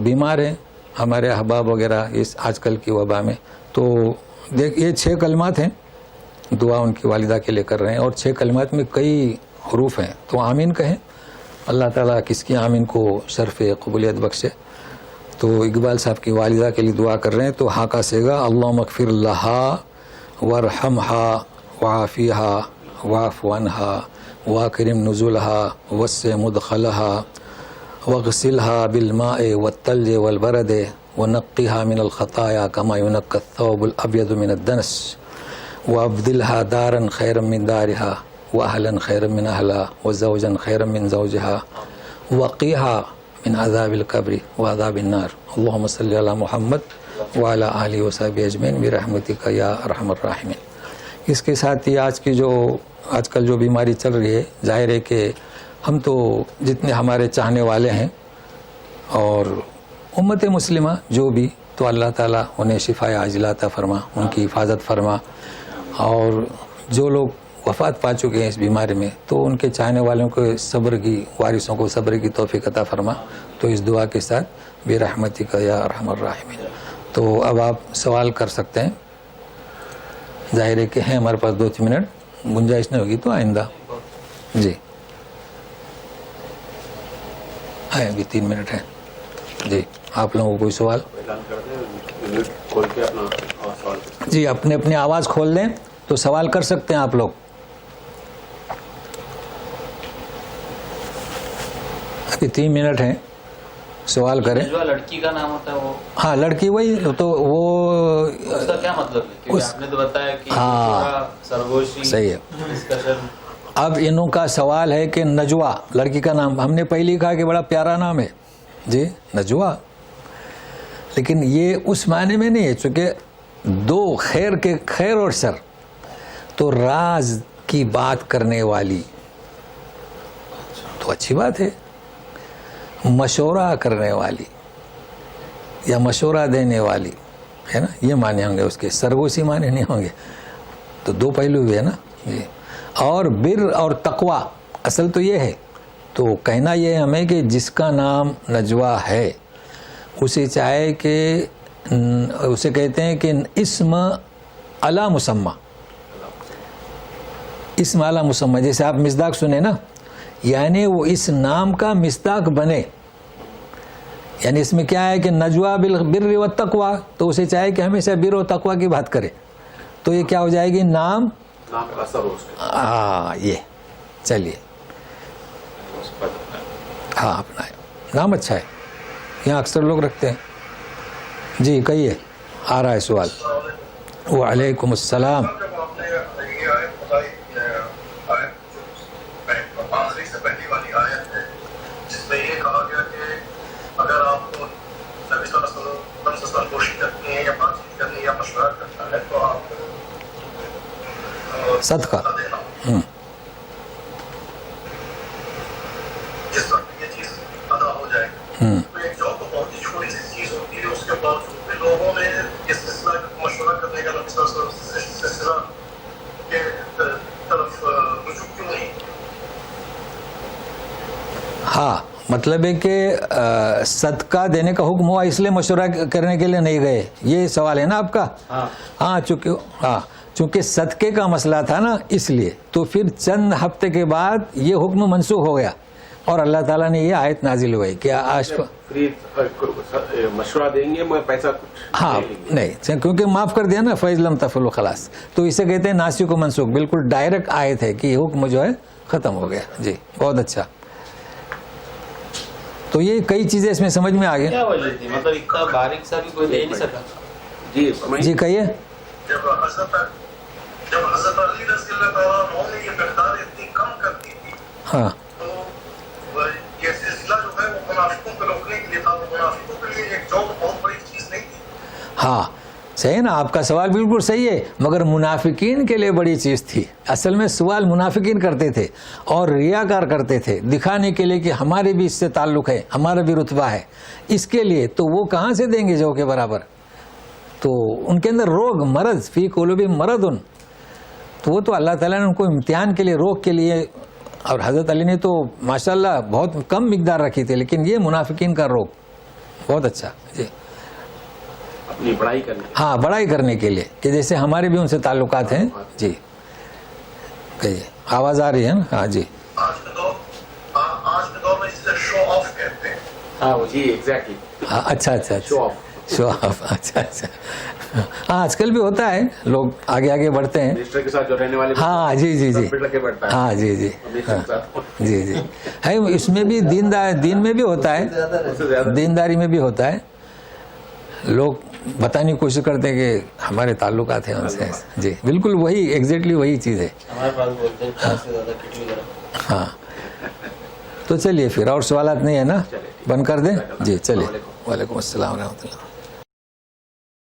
بیمار ہیں ہمارے احباب وغیرہ اس آج کل کی وبا میں، تو یہ 6 کلمات ہیں، دعا ان کی والدہ کے لیے کر رہے ہیں. اور 6 کلمات میں کئی حروف ہیں، تو آمین کہیں. اللہ تعالیٰ کس کی آمین کو شرف قبولیت بخشے. تو اقبال صاحب کی والدہ کے لیے دعا کر رہے ہیں. تو ہاں کا سیگا اللہم اغفر لہا وارحمہا وعافیہا واعف عنہا واکرم نزلہا وسع مدخلہا واغسلہا بالماء والثلج والبرد ونقہا من الخطایا کما ینقی الثوب الابیض من الدنس وابدلہا دارا خیرا من دارہا واہلا خیرا من اہلہا وزوجا خیرا من زوجہا وقیہا من عذاب القبر وعذاب النار. اللہم صلی علی محمد وعلی آلہ وصحبہ اجمعین برحمتک یا ارحم الراحمین. اس کے ساتھ ہی آج کل جو بیماری چل رہی ہے، ظاہر ہے کہ ہم تو جتنے ہمارے چاہنے والے ہیں اور امت مسلمہ جو بھی، تو اللہ تعالیٰ انہیں شفاء عاجلہ عطا فرما، ان کی حفاظت فرما. اور جو لوگ وفات پا چکے ہیں اس بیماری میں، تو ان کے چاہنے والوں کو وارثوں کو صبر کی توفیق عطا فرما. تو اس دعا کے ساتھ برحمتک یا ارحم الراحمین. تو اب آپ سوال کر سکتے ہیں. ظاہر ہے کہ ہیں ہمارے پاس 2-3 منٹ، گنجائش نہیں ہوگی تو آئندہ. جی ہے، ابھی 3 منٹ ہیں. جی آپ لوگوں کو کوئی سوال؟ جی اپنے آواز کھول دیں تو سوال کر سکتے ہیں آپ لوگ. ابھی 3 منٹ ہیں، سوال کریں. جو لڑکی کا نام ہوتا ہے وہ، ہاں لڑکی وہی تو وہ اس کا کیا مطلب ہے؟ کیونکہ آپ نے تو بتایا کہ سرگوشی صحیح ہے. اب انہوں کا سوال ہے کہ نجوا لڑکی کا نام، ہم نے پہلے کہا کہ بڑا پیارا نام ہے جی نجوا، لیکن یہ اس معنی میں نہیں ہے. چونکہ دو خیر اور شر، تو راز کی بات کرنے والی تو اچھی بات ہے، مشورہ کرنے والی یا مشورہ دینے والی ہے نا، یہ معنی ہوں گے اس کے. سرگوشی معنی نہیں ہوں گے. تو 2 پہلو بھی ہے نا جی. اور بر اور تقوی اصل تو یہ ہے. تو کہنا یہ ہے ہمیں کہ جس کا نام نجوا ہے اسے چاہے کہ اسے کہتے ہیں کہ اسم علی مسمى، اسم علی مسمى. جیسے آپ مصداق سنیں نا، یعنی وہ اس نام کا مصداق بنے. یعنی اس میں کیا ہے کہ نجوا بالبر والتقوی، تو اسے چاہے کہ ہمیشہ بر و تقوی کی بات کرے. تو یہ کیا ہو جائے گی؟ نام کا اثر ہو اس کا. یہ چلیے ہاں اپنا نام اچھا ہے، یہاں اکثر لوگ رکھتے ہیں. جی کہیے، آ رہا ہے سوال. وعلیکم السلام. صدقہ جس وقت یہ چیز ادا ہو جائے تو ایک جو بہت ہی چھوٹی سی چیز ہوتی ہے، اس کے باوجود بھی لوگوں نے اس سلسلہ مشورہ کرنے کا سلسلہ کے طرف رجوع کیوں نہیں؟ ہاں مطلب ہے کہ صدقہ دینے کا حکم ہوا، اس لیے مشورہ کرنے کے لیے نہیں گئے. یہ سوال ہے نا آپ کا؟ ہاں چونکہ صدقے کا مسئلہ تھا نا، اس لیے. تو پھر چند ہفتے کے بعد یہ حکم منسوخ ہو گیا. اور اللہ تعالیٰ نے یہ آیت نازل ہوئی کہ فری مشورہ دیں گے مگر پیسہ کچھ ہاں نہیں، کیونکہ معاف کر دیا نا، فیض لم تفعلوا خلاص، تو اسے کہتے ہیں ناسخ و منسوخ، بالکل ڈائریکٹ آیت ہے کہ یہ حکم جو ہے ختم ہو گیا. جی بہت اچھا. تو یہ کئی چیزیں اس میں سمجھ میں آ گئی. کیا وجہ تھی؟ مطلب اتنا باریک سا بھی کوئی دے نہیں سکا. جی کہیے. جب حضرت علی رضی اللہ تعالیٰ عنہ نے یہ مقدار اتنی کم کر دی تھی ہاں تو یہ سلسلہ جو ہے وہ منافقوں کو روکنے کے لیے تھا. منافقوں کے لیے ایک جاب بہت بڑی چیز نہیں تھی. ہاں صحیح نا، آپ کا سوال بالکل صحیح ہے، مگر منافقین کے لیے بڑی چیز تھی. اصل میں سوال منافقین کرتے تھے اور ریاکار کرتے تھے، دکھانے کے لیے کہ ہمارے بھی اس سے تعلق ہے، ہمارا بھی رتبہ ہے، اس کے لیے. تو وہ کہاں سے دیں گے جو کے برابر؟ تو ان کے اندر روگ، مرض، فی قلوبہم مرض، تو وہ تو اللہ تعالیٰ نے ان کو امتحان کے لیے، روگ کے لیے. اور حضرت علی نے تو ماشاءاللہ بہت کم مقدار رکھی تھی، لیکن یہ منافقین کا روگ. بہت اچھا. جی اپنی بڑائی کرنے. ہاں بڑائی کرنے کے لیے، کہ جیسے ہمارے بھی ان سے تعلقات ہیں. جی کہیے. آواز آ رہی ہے نا؟ ہاں جی. آج کے دور میں اسے شو آف کہتے ہیں. ہاں جی ایگزیکٹلی. ہاں اچھا شو آف. Show of. اچھا اچھا. ہاں آج کل بھی ہوتا ہے، لوگ آگے آگے بڑھتے ہیں. منسٹر کے ساتھ جو رہنے والے. ہاں جی جی جی. ہاں جی جی جی جی ہے. اس میں بھی دین میں بھی ہوتا ہے، دینداری میں بھی ہوتا ہے. لوگ بتانے کی کوشش کرتے ہیں کہ ہمارے تعلقات ہیں ان سے. جی بالکل وہی، ایگزیکٹلی وہی چیز ہے. ہمارے پاس بولتے ہیں 4 سے زیادہ کٹوی کرو. ہاں تو چلیے پھر، اور سوالات نہیں ہے نا؟ بند کر دیں. جی چلیے. وعلیکم السلام ورحمۃ اللہ.